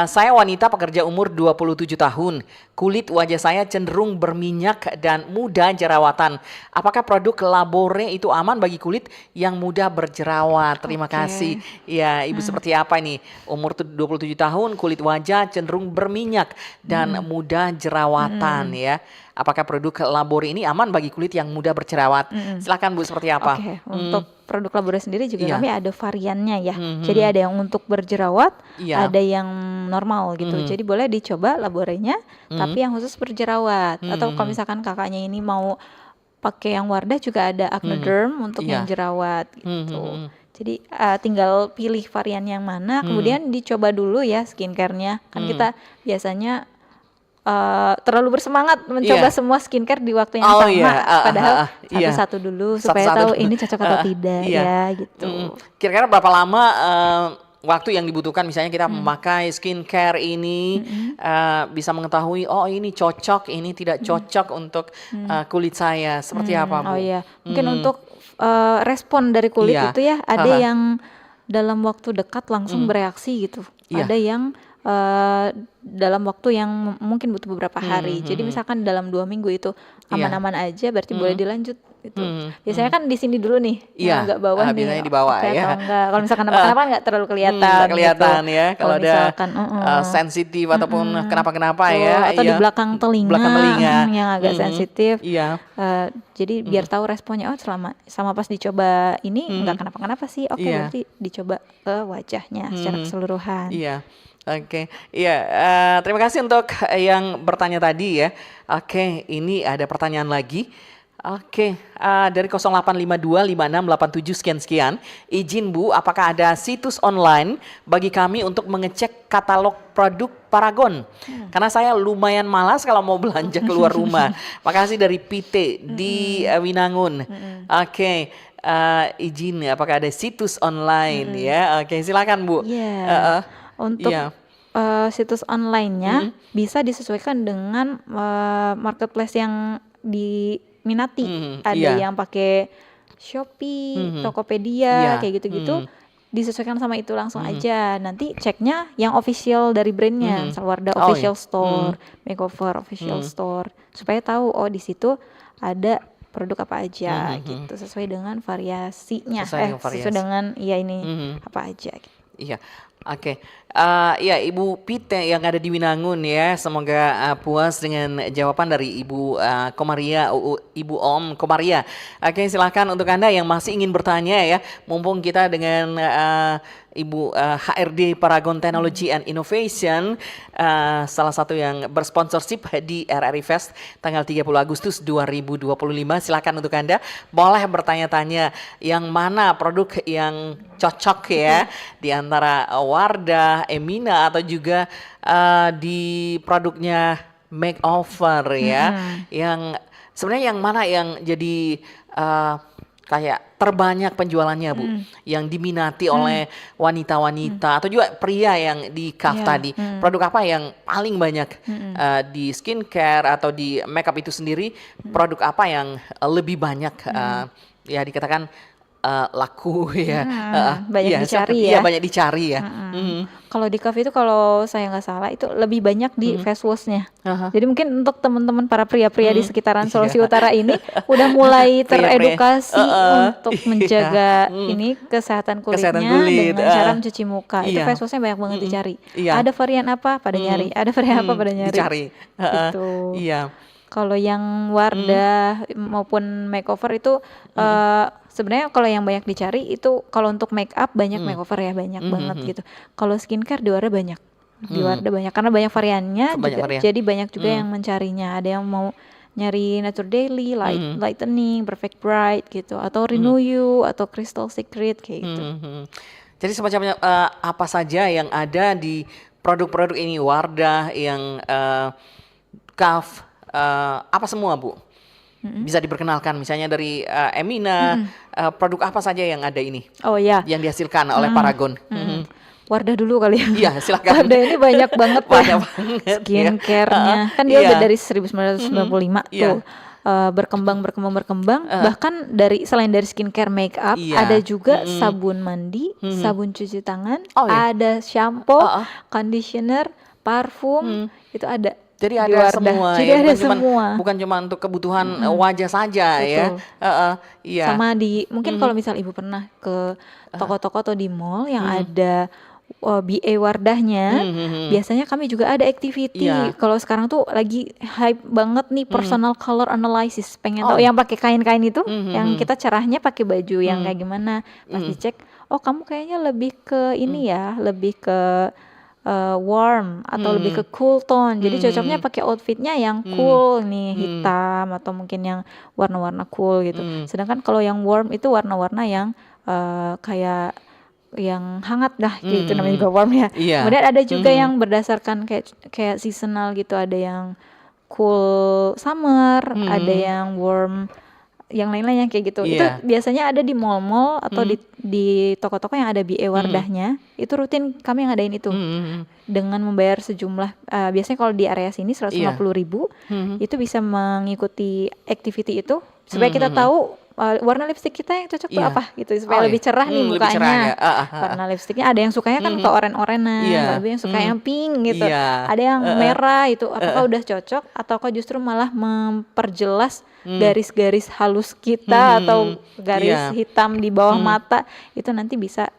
Saya wanita pekerja umur 27 tahun. Kulit wajah saya cenderung berminyak dan mudah jerawatan. Apakah produk Labore itu aman bagi kulit yang mudah berjerawat? Terima Oke. kasih. Ya, Ibu seperti apa ini? Umur 27 tahun, kulit wajah cenderung berminyak dan mudah jerawatan ya. Apakah produk Labore ini aman bagi kulit yang mudah berjerawat? Silakan Bu, seperti apa? Oke, untuk produk Labora sendiri juga Iya. kami ada variannya ya. Jadi ada yang untuk berjerawat, Iya. ada yang normal gitu. Jadi boleh dicoba Laborenya, tapi yang khusus berjerawat. Atau kalau misalkan kakaknya ini mau pakai yang Wardah juga ada Acnoderm untuk yang Iya. jerawat gitu. Jadi tinggal pilih varian yang mana, kemudian dicoba dulu ya skincare-nya. Kan kita biasanya terlalu bersemangat mencoba Iya. semua skincare di waktu yang Oh, sama, iya. padahal Iya. satu-satu dulu supaya Satu-satu tahu dulu. ini cocok atau tidak Iya. ya gitu. Kira-kira berapa lama waktu yang dibutuhkan misalnya kita memakai skincare ini bisa mengetahui oh ini cocok, ini tidak cocok untuk kulit saya. Seperti apa, Bu? Oh iya, mungkin untuk respon dari kulit Iya. itu ya ada Aha. yang dalam waktu dekat langsung bereaksi gitu. Iya. Ada yang dalam waktu yang mungkin butuh beberapa hari. Jadi misalkan dalam 2 minggu itu Iya. aman-aman aja, berarti boleh dilanjut gitu. Biasanya kan di sini dulu nih, Iya. yang agak bawah nih. Biasanya di bawah oke ya. atau enggak. Kalau misalkan kenapa-kenapa nggak terlalu kelihatan. Nggak kelihatan gitu. ya kalau ada misalkan, sensitif ataupun kenapa-kenapa betul, ya. atau di Iya. belakang telinga, Belakang telinga. yang agak sensitif. Iya. Jadi biar tahu responnya, oh sama pas dicoba ini nggak kenapa-kenapa sih, oke Iya. berarti dicoba ke wajahnya secara keseluruhan. Iya, oke, iya. Terima kasih untuk yang bertanya tadi ya. Oke, ini ada pertanyaan lagi. Oke, dari 08525687 sekian-sekian. Izin Bu, apakah ada situs online bagi kami untuk mengecek katalog produk Paragon? Karena saya lumayan malas kalau mau belanja keluar rumah. Makasih dari Pite di Winangun. Oke. Izin apakah ada situs online ya? Oke, silakan Bu. Iya. Untuk iya. situs online-nya bisa disesuaikan dengan marketplace yang diminati. Ada iya. yang pakai Shopee, Iya. Tokopedia, kayak gitu-gitu. Disesuaikan sama itu langsung aja. Nanti ceknya yang official dari brandnya, misal Wardah Oh, official iya. store, Makeover official store, supaya tahu oh di situ ada produk apa aja gitu, sesuai dengan variasinya, Sesuai dengan variasi. sesuai dengan iya ini apa aja. Gitu. Iya, oke. Ya Ibu Pite yang ada di Winangun ya, semoga puas dengan jawaban dari Ibu Komaria, Ibu Om Komaria. Oke, silakan untuk Anda yang masih ingin bertanya ya, mumpung kita dengan Ibu HRD Paragon Technology and Innovation, salah satu yang bersponsorship di RRI Fest tanggal 30 Agustus 2025. Silakan untuk Anda boleh bertanya-tanya yang mana produk yang cocok ya di antara Wardah, Emina atau juga di produknya Makeover ya. Yang sebenarnya yang mana yang jadi kayak terbanyak penjualannya Bu, yang diminati oleh wanita-wanita atau juga pria yang di KAF Iya, tadi. Produk apa yang paling banyak di skincare atau di makeup itu sendiri? Produk apa yang lebih banyak ya dikatakan laku ya? Banyak Iya, dicari seperti- ya. Iya, banyak dicari ya. Kalau di cafe itu kalau saya nggak salah itu lebih banyak di face washnya. Aha. Jadi mungkin untuk teman-teman para pria-pria di sekitaran Sulawesi Iya. Utara ini udah mulai Pria-pria. teredukasi untuk Iya. menjaga ini kesehatan kulitnya Kesehatan kulit, dengan cara mencuci muka. Itu iya. face washnya banyak banget dicari. Iya. Ada varian apa pada nyari, ada varian apa pada nyari. Dicari. Gitu. Iya. Kalau yang Wardah maupun Makeover itu sebenarnya kalau yang banyak dicari itu kalau untuk make up banyak Makeover ya banyak banget gitu. Kalau skincare di Wardah banyak. Di Wardah banyak karena banyak variannya Banyak juga. varian. Jadi banyak juga yang mencarinya. Ada yang mau nyari Nature Daily, Lightening, Perfect Bright gitu atau Renew You atau Crystal Secret kayak gitu. Jadi semacamnya apa saja yang ada di produk-produk ini Wardah yang KAF apa semua Bu? Bisa diperkenalkan misalnya dari Emina produk apa saja yang ada ini Oh ya. yang dihasilkan oleh Paragon? Wardah dulu kali ya. Iya, silakan. Wardah ini banyak banget Banyak ya. banget, ya. Skincare-nya. Kan dia Iya. udah dari 1995 Iya. tuh. berkembang. Bahkan selain dari skincare, make up, Iya. ada juga sabun mandi, sabun cuci tangan, Oh, iya. ada shampoo, conditioner, parfum, itu ada. Jadi di ada Wardah. semua Jadi ya, ada bukan cuman, semua. bukan cuma untuk kebutuhan wajah saja ya. Betul. Iya. Sama mungkin kalau misal ibu pernah ke toko-toko atau di mall yang ada BA Wardahnya, biasanya kami juga ada activity. Iya. Kalau sekarang tuh lagi hype banget nih personal color analysis. Pengen tahu yang pakai kain-kain itu, yang kita cerahnya pakai baju yang kayak gimana. Pas dicek, oh kamu kayaknya lebih ke ini ya, lebih ke warm atau lebih ke cool tone. Jadi cocoknya pakai outfitnya yang cool nih, hitam atau mungkin yang warna-warna cool gitu. Sedangkan kalau yang warm itu warna-warna yang kayak yang hangat dah gitu, namanya juga warm ya. Iya. Kemudian ada juga yang berdasarkan kayak seasonal gitu, ada yang cool summer, ada yang warm, yang lain-lain yang kayak gitu. Itu Iya. biasanya ada di mall-mall atau di toko-toko yang ada BA Wardahnya. Itu rutin kami ngadain itu. Dengan membayar sejumlah biasanya kalau di area sini 150.000, itu bisa mengikuti activity itu supaya kita tahu warna lipstik kita yang cocok tuh Iya. apa gitu, supaya Oh, lebih iya. cerah nih Lebih mukanya. cerah ya. Warna lipstiknya ada yang sukanya kan ke oren-orenan, Iya. ada yang suka yang pink gitu, Iya. ada yang merah itu. Apakah udah cocok ataukah justru malah memperjelas garis-garis halus kita atau garis Iya. hitam di bawah mata, itu nanti bisa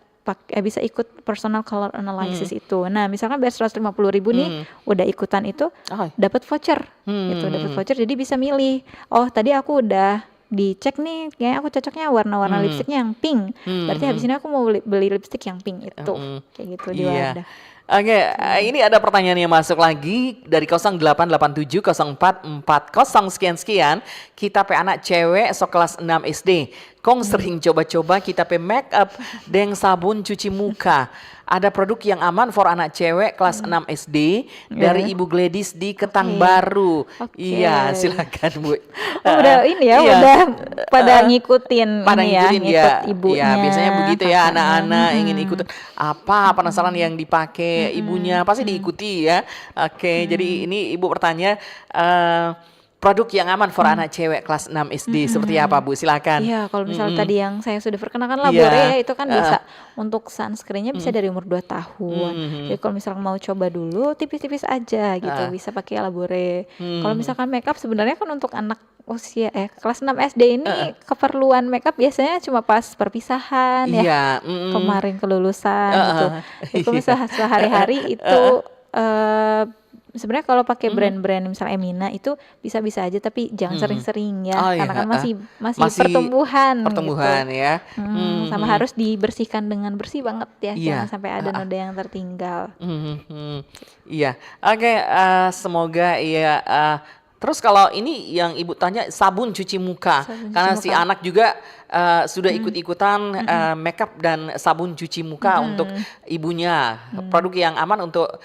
bisa ikut personal color analysis itu. Nah, misalkan bayar 150.000 nih, udah ikutan itu, Oh. dapat voucher gitu, dapat voucher, jadi bisa milih. Oh, tadi aku udah dicek nih, kayaknya aku cocoknya warna-warna lipstiknya yang pink. Berarti habis ini aku mau beli lipstik yang pink itu. Kayak gitu di Wardah. Oke, ini ada pertanyaan yang masuk lagi dari 0887 0440 sekian-sekian. Kita pe anak cewek sok kelas 6 SD. Kong sering coba-coba kita pe make up deng sabun cuci muka. Ada produk yang aman for anak cewek kelas 6 SD dari Ibu Gladys di Ketang Baru. Oke. Iya, silakan Bu. Udah ini ya, Iya. udah pada ngikutin Pada ini ya, ngikutin ngikut ya. ibunya. Ya, biasanya begitu ya, kakaknya. anak-anak ingin ikut apa penasaran yang dipakai ibunya pasti diikuti ya. Oke, jadi ini Ibu bertanya produk yang aman for anak cewek kelas 6 SD seperti apa Bu? Silakan. Iya, kalau misalnya tadi yang saya sudah perkenalkan Labore ya, itu kan bisa untuk sunscreennya bisa dari umur 2 tahun. Jadi kalau misalnya mau coba dulu tipis-tipis aja gitu, bisa pakai Labore. Kalau misalkan makeup sebenarnya kan untuk anak usia kelas 6 SD ini keperluan makeup biasanya cuma pas perpisahan ya. Iya, Kemarin kelulusan gitu. Jadi kalau misalnya sehari-hari itu sebenarnya kalau pakai brand-brand misalnya Emina itu bisa-bisa aja, tapi jangan sering-sering ya, Oh, iya. karena kan masih Masih pertumbuhan gitu. Ya. Sama harus dibersihkan dengan bersih banget ya, Iya. jangan sampai ada noda yang tertinggal. Iya, oke. Semoga ya. Terus kalau ini yang Ibu tanya sabun cuci muka, karena si anak juga sudah ikut-ikutan makeup dan sabun cuci muka untuk ibunya. Produk yang aman untuk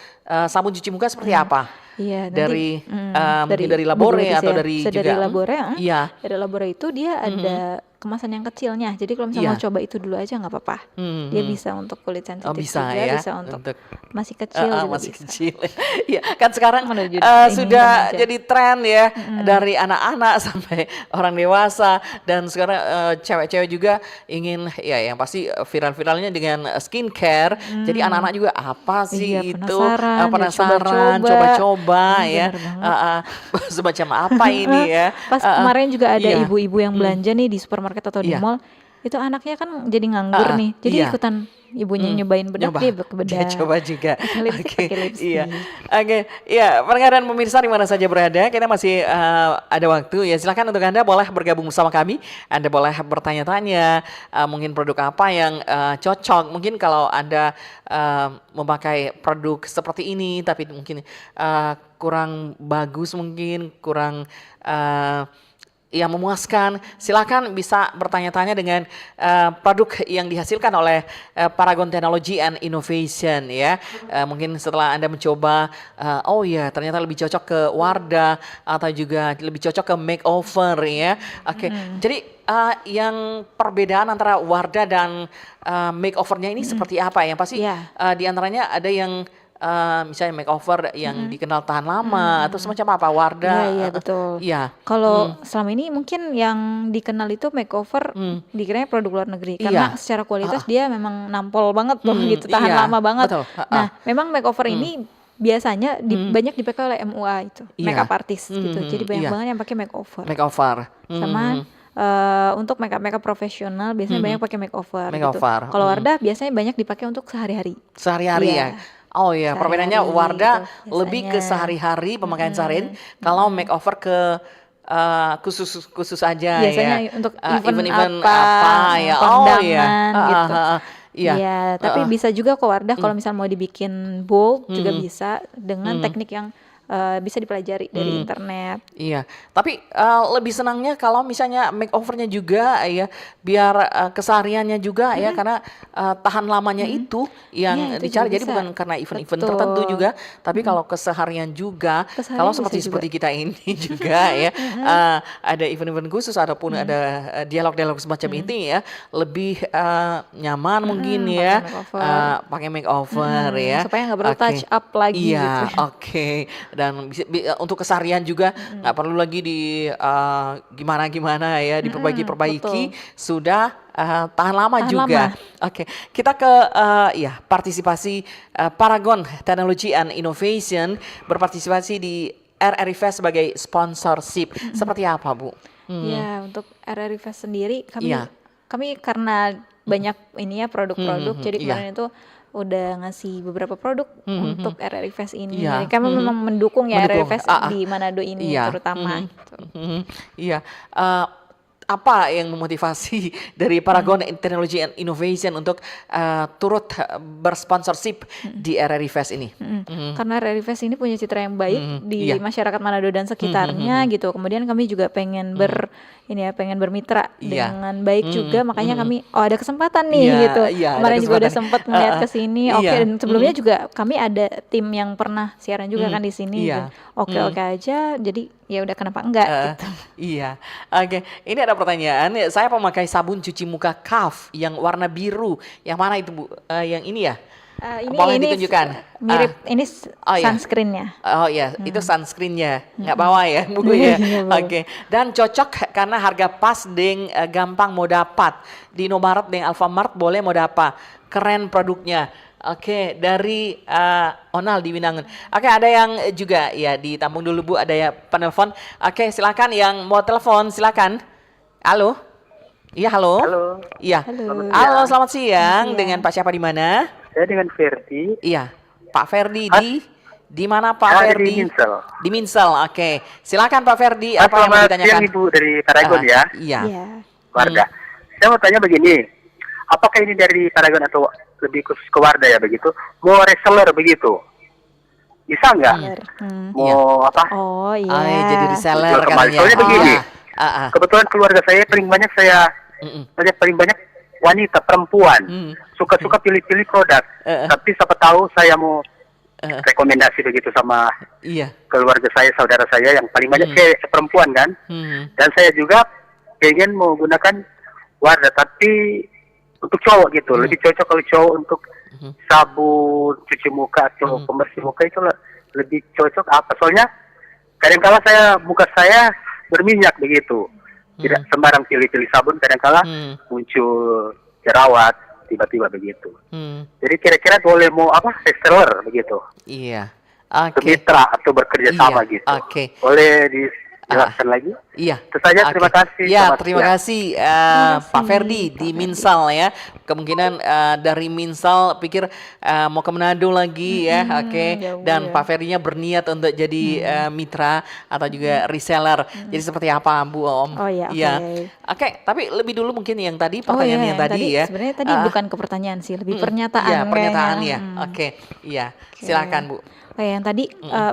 sabun cuci muka seperti apa? Iya, Dari nanti dari Labore Gladys atau ya. dari Bisa juga? dari Labore, Iya. Dari Labore itu dia ada kemasan yang kecilnya. Jadi kalau misalnya Iya. mau coba itu dulu aja nggak apa-apa. Dia bisa untuk kulit sensitif Oh, bisa juga, ya, bisa untuk untuk masih kecil juga masih bisa. kecil. Iya, kan sekarang Menuju sudah remaja. jadi tren ya, dari anak-anak sampai orang dewasa, dan sekarang cewek-cewek juga ingin ya yang pasti viral-viralnya dengan skincare. Jadi anak-anak juga apa sih Iya, itu penasaran, dia penasaran, coba-coba. coba-coba ya. Bener Semacam apa ini ya? Pas kemarin juga ada iya. ibu-ibu yang belanja nih di supermarket atau di Iya. mall, itu anaknya kan jadi nganggur nih, jadi iya. ikutan ibunya nyobain bedak, Nyoba. dia ke bedak. Dia coba juga. Pakai lipstick, Oke, pakai lipstick. iya. Oke, iya. Pendengar dan pemirsa di mana saja berada, kita masih ada waktu ya. Silakan untuk Anda boleh bergabung bersama kami. Anda boleh bertanya-tanya, mungkin produk apa yang cocok. Mungkin kalau Anda memakai produk seperti ini, tapi mungkin kurang bagus, mungkin kurang yang memuaskan, silakan bisa bertanya-tanya dengan produk yang dihasilkan oleh Paragon Technology and Innovation ya. Mungkin setelah Anda mencoba, oh ya ternyata lebih cocok ke Wardah atau juga lebih cocok ke makeover ya. Oke, jadi yang perbedaan antara Wardah dan makeovernya ini seperti apa? Yang pasti Iya. di antaranya ada yang misalnya makeover yang dikenal tahan lama atau semacam apa Wardah? Iya, betul. Iya. Kalau selama ini mungkin yang dikenal itu makeover dikiranya produk luar negeri karena Iya. secara kualitas dia memang nampol banget tuh gitu, tahan iya, lama banget. betul. Nah, memang makeover ini biasanya banyak dipakai oleh MUA itu, Iya. makeup artist gitu. Jadi banyak iya. banget yang pakai makeover. Makeover. Sama untuk makeup profesional biasanya banyak pakai makeover gitu. Makeover, Kalau Wardah biasanya banyak dipakai untuk sehari-hari. Sehari-hari Iya. ya. Oh iya, perbedaannya Sehari-hari Wardah gitu lebih ke biasanya. sehari-hari pemakaian seharian. Kalau makeover ke khusus aja Biasanya ya. untuk Event-event apa, ya. Oh iya. kondangan gitu. Iya. Iya, tapi bisa juga kok Wardah kalau misal mau dibikin bold juga bisa dengan teknik yang bisa dipelajari dari internet. Iya, tapi lebih senangnya kalau misalnya makeovernya juga ya, biar kesehariannya juga ya, karena tahan lamanya itu yang Iya, itu dicari. juga Jadi bisa. bukan karena event-event Betul. tertentu juga, tapi kalau keseharian juga, Keseharian kalau bisa seperti juga. kita ini juga ya, ada event-event khusus ataupun ada dialog-dialog semacam ini ya, lebih nyaman mungkin ya, pakai makeover ya. Supaya nggak perlu Oke. touch up lagi Iya, gitu. oke. Dan untuk keseharian juga nggak perlu lagi di gimana-gimana ya, diperbaiki-perbaiki, sudah tahan lama Tahan juga. lama. Oke, kita ke ya partisipasi Paragon Technology and Innovation berpartisipasi di RRI Fest sebagai sponsorship. Seperti apa, Bu? Ya, untuk RRI Fest sendiri Iya. kami karena banyak ini ya produk-produk, jadi iya. kemarin itu udah ngasih beberapa produk untuk RRI Fest ini. Iya. Jadi kami memang mendukung ya RRI Mendukung. Fest di Manado ini Iya. terutama. Gitu. Iya. Apa yang memotivasi dari Paragon Technology and Innovation untuk turut bersponsorship di RRI Fest ini? Karena RRI Fest ini punya citra yang baik di iya. masyarakat Manado dan sekitarnya gitu. Kemudian kami juga pengen pengen bermitra Iya. dengan baik juga, makanya kami ada kesempatan nih Iya, gitu. iya, ada Kemarin juga udah kesempatan. sempat ngeliat ke sini. Oke, Iya. dan sebelumnya juga kami ada tim yang pernah siaran juga kan di sini. Iya. Dan oke aja. Jadi ya udah kenapa enggak gitu. Iya, oke. Ini ada pertanyaan. Saya pemakai sabun cuci muka Kaf yang warna biru. Yang mana itu, Bu? Yang ini ya? Boleh ditunjukkan? Mirip ini oh iya. sunscreennya. Oh iya, itu sunscreennya, nggak bawa ya Bu ya. Iya, bawa. Oke, dan cocok karena harga pas deng gampang mau dapat di Indomaret deng Alfamart boleh mau dapat. Keren produknya. Oke, dari Onal di Winangun. Oke, ada yang juga ya ditampung dulu Bu, ada ya penelpon. Oke, silakan yang mau telepon silakan. Halo. Iya, halo. Halo, Iya. Halo. Halo, selamat siang. Siang. Dengan Pak siapa di mana? saya dengan Ferdi. Iya, Pak Ferdi di mana Pak Ada Ferdi? di Minsel. Di Minsel, oke. Silakan Pak Ferdi, apa yang mau Selamat ditanyakan? siang Ibu dari Paragon ya, Iya. Iya. Wardah. Saya mau tanya begini, apakah ini dari Paragon atau lebih khusus ke Wardah ya begitu? Mau reseller begitu? Bisa nggak? Mau apa? Oh iya. Ah, ya, jadi reseller Jual kembali. katanya. Soalnya begini, Ah. kebetulan keluarga saya paling banyak paling banyak wanita perempuan suka-suka pilih-pilih produk. Tapi siapa tahu saya mau rekomendasi begitu sama Iya. keluarga saya, saudara saya yang paling banyak cewek perempuan kan. Dan saya juga pengen menggunakan Wardah tapi untuk cowok gitu. Lebih cocok kalau cowok untuk sabun cuci muka atau pembersih muka itu lebih cocok apa? Soalnya kadang-kala muka saya berminyak begitu. Tidak sembarang pilih-pilih sabun, kadang-kala muncul jerawat tiba-tiba begitu. Jadi kira-kira boleh mau apa? Reseller begitu. Iya. Oke. Mitra atau bekerja sama Iya, gitu. oke. Boleh dijelaskan lagi? Iya. Itu saja, terima Oke. kasih. Iya, Selamat terima siang. kasih Pak Ferdi di Minsal ya. Kemungkinan dari Minsal pikir mau ke Manado lagi ya, oke. jauh Dan ya. Pak Ferdinya berniat untuk jadi mitra atau juga reseller. Jadi seperti apa Bu Om? Oh iya, oke. Iya. Oke, tapi lebih dulu mungkin yang tadi Oh pertanyaan iya, yang tadi ya. Sebenarnya tadi bukan ke pertanyaan sih, lebih pernyataan. Iya, pernyataan kayaknya. ya. Oke, iya. Silakan Bu. Kayak yang tadi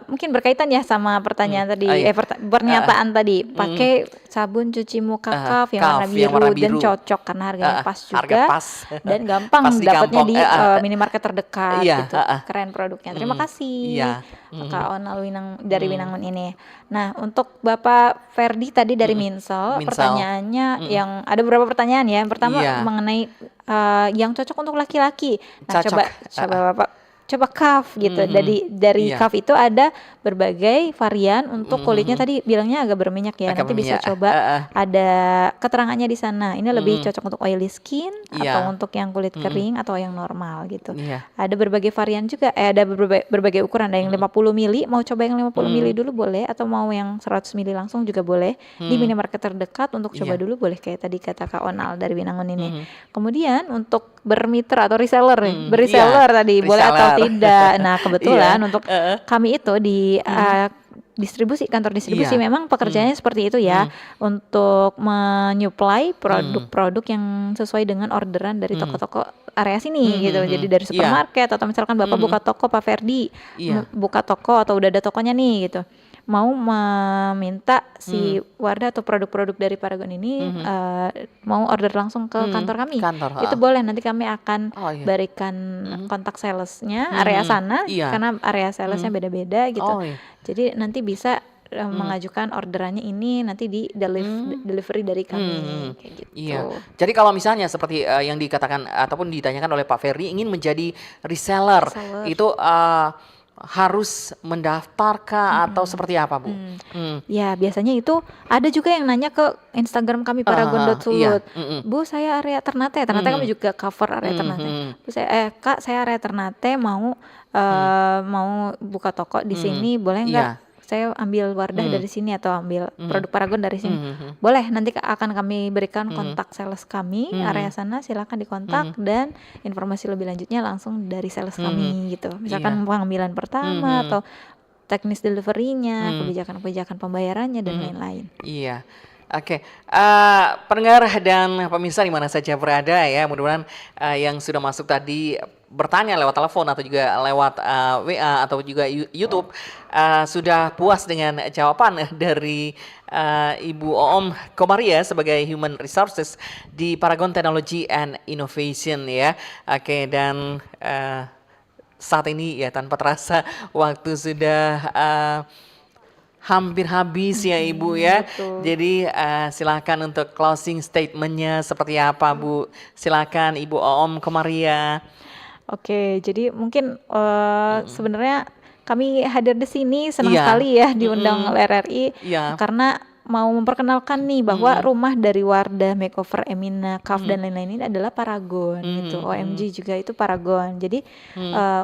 mungkin berkaitan ya sama pertanyaan tadi, Oh, iya. pernyataan tadi. Pakai sabun cuci muka Kaf yang warna Kaf biru, yang warna dan biru. cocok karena harganya pas juga. Harga pas. Dan gampang Pas di dapatnya kantong. di minimarket terdekat Iya, gitu. Keren produknya. Terima kasih. Iya. Kak Onal dari Winangun ini. Nah, untuk Bapak Ferdi tadi dari Minsel, Minsel. pertanyaannya yang ada beberapa pertanyaan ya. Yang pertama Iya. mengenai yang cocok untuk laki-laki. Nah, Cocok. coba Bapak coba Kaf gitu. Dari Iya. Kaf itu ada berbagai varian untuk kulitnya tadi bilangnya agak berminyak ya. Agak Nanti bisa berminyak. coba ada keterangannya di sana. Ini lebih cocok untuk oily skin Iya. atau untuk yang kulit kering atau yang normal gitu. Iya. Ada berbagai varian juga. Ada berbagai ukuran. Ada yang 50 mili, mau coba yang 50 mili dulu boleh, atau mau yang 100 mili langsung juga boleh. Di minimarket terdekat untuk coba Iya. dulu boleh, kayak tadi kata Kak Onal dari Winangun ini. Kemudian untuk bermitra atau reseller nih, berreseller iya. tadi boleh atau Reseller. tidak. Nah, kebetulan Iya. untuk kami itu di kantor distribusi Iya. memang pekerjaannya seperti itu ya, untuk menyuplai produk-produk yang sesuai dengan orderan dari toko-toko area sini gitu. Jadi dari Iya. supermarket atau misalkan Bapak buka toko, Pak Ferdi Iya. buka toko atau udah ada tokonya nih gitu, mau meminta si Wardah atau produk-produk dari Paragon ini mau order langsung ke kantor kami, Kantor, itu boleh. Nanti kami akan Oh, iya. berikan kontak salesnya area sana, Iya. karena area salesnya beda-beda gitu. Oh, iya. Jadi nanti bisa mengajukan orderannya ini nanti di delivery dari kami kayak gitu. Iya. Jadi kalau misalnya seperti yang dikatakan ataupun ditanyakan oleh Pak Ferry ingin menjadi reseller, itu harus mendaftarkah atau seperti apa, Bu? Ya, biasanya itu ada juga yang nanya ke Instagram kami paragon.sulut. Iya. Bu, saya area Ternate. Ternate kami juga cover area Ternate. Bu, Kak, saya area Ternate mau buka toko di sini, boleh nggak? Iya. Saya ambil Wardah dari sini atau ambil produk Paragon dari sini. Boleh, nanti akan kami berikan kontak sales kami, area sana silakan dikontak dan informasi lebih lanjutnya langsung dari sales kami gitu. Misalkan pengambilan pertama atau teknis deliverynya, kebijakan-kebijakan pembayarannya dan lain-lain. Iya. Oke, pendengar dan pemirsa di mana saja berada ya, mudah-mudahan yang sudah masuk tadi bertanya lewat telepon atau juga lewat WA atau juga YouTube sudah puas dengan jawaban dari Ibu Oom Komaria sebagai Human Resources di Paragon Technology and Innovation ya. Oke, dan saat ini ya tanpa terasa waktu sudah hampir habis ya Ibu ya. Betul. Jadi silakan untuk closing statementnya seperti apa Bu. Silakan Ibu Oom Komaria. Oke, jadi mungkin sebenarnya kami hadir di sini senang Iya. sekali ya diundang oleh RRI Iya. karena mau memperkenalkan nih bahwa rumah dari Wardah, Makeover, Emina, Kaf dan lain-lain ini adalah Paragon gitu. OMG juga itu Paragon. Jadi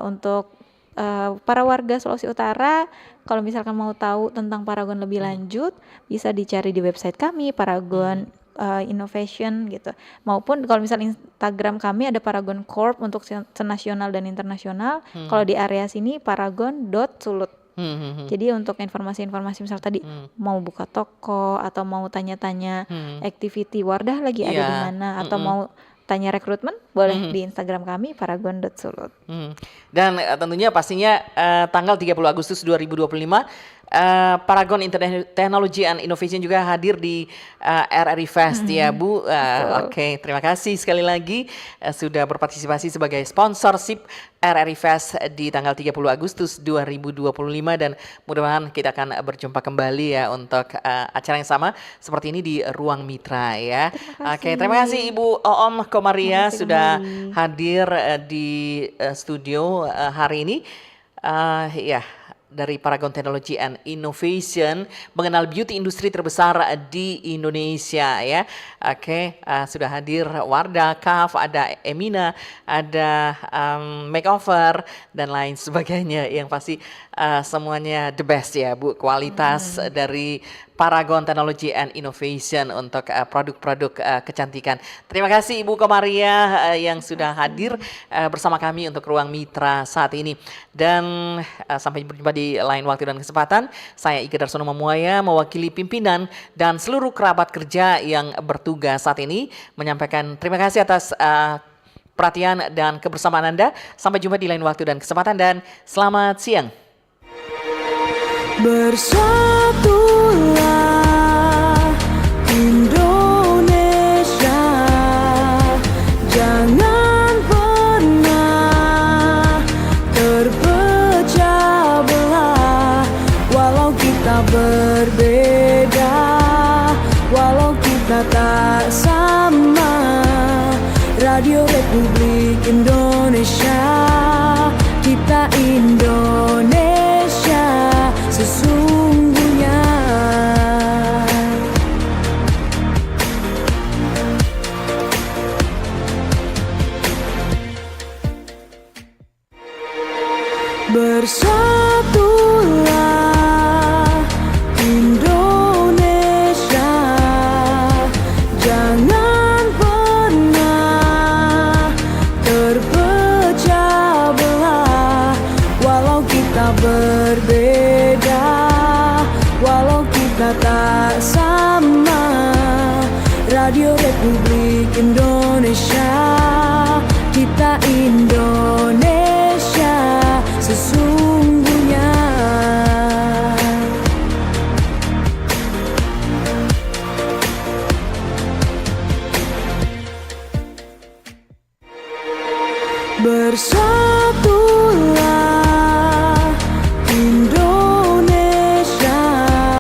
untuk para warga Sulawesi Utara, kalau misalkan mau tahu tentang Paragon lebih lanjut, bisa dicari di website kami Paragon Innovation gitu. Maupun kalau misal Instagram kami ada Paragon Corp untuk nasional dan internasional. Kalau di area sini paragon.sulut. Jadi untuk informasi-informasi misal tadi mau buka toko atau mau tanya-tanya activity Wardah lagi ada Iya. di mana atau mau tanya rekrutmen, boleh di Instagram kami paragon.sulut. Dan tentunya pastinya tanggal 30 Agustus 2025 Paragon Technology and Innovation juga hadir di RRI Fest ya Bu. Oke, terima kasih sekali lagi sudah berpartisipasi sebagai sponsorship RRI Fest di tanggal 30 Agustus 2025 dan mudah-mudahan kita akan berjumpa kembali ya untuk acara yang sama seperti ini di Ruang Mitra ya. Oke, terima kasih Ibu Oom Komaria sudah hadir di studio hari ini. Ya, dari Paragon Technology and Innovation mengenal beauty industri terbesar di Indonesia ya. Oke, sudah hadir Wardah, Kaf, ada Emina, ada Makeover dan lain sebagainya yang pasti semuanya the best ya Bu, kualitas dari Paragon Technology and Innovation untuk produk-produk kecantikan. Terima kasih Ibu Komaria yang sudah hadir bersama kami untuk Ruang Mitra saat ini. Dan sampai berjumpa di lain waktu dan kesempatan. Saya Ika Darsono Mamuaya mewakili pimpinan dan seluruh kerabat kerja yang bertugas saat ini menyampaikan terima kasih atas perhatian dan kebersamaan Anda. Sampai jumpa di lain waktu dan kesempatan dan selamat siang. Bersatulah Indonesia, jangan pernah terpecah belah. Walau kita berbeda, walau kita tak sama, Radio Republik Indonesia kita Indonesia sesungguhnya. Bersatulah Indonesia, jangan pernah terpecah belah. Walau kita berbeda, walau kita tak sama, Radio Republik Indonesia, kita Indonesia sesungguhnya. Bersama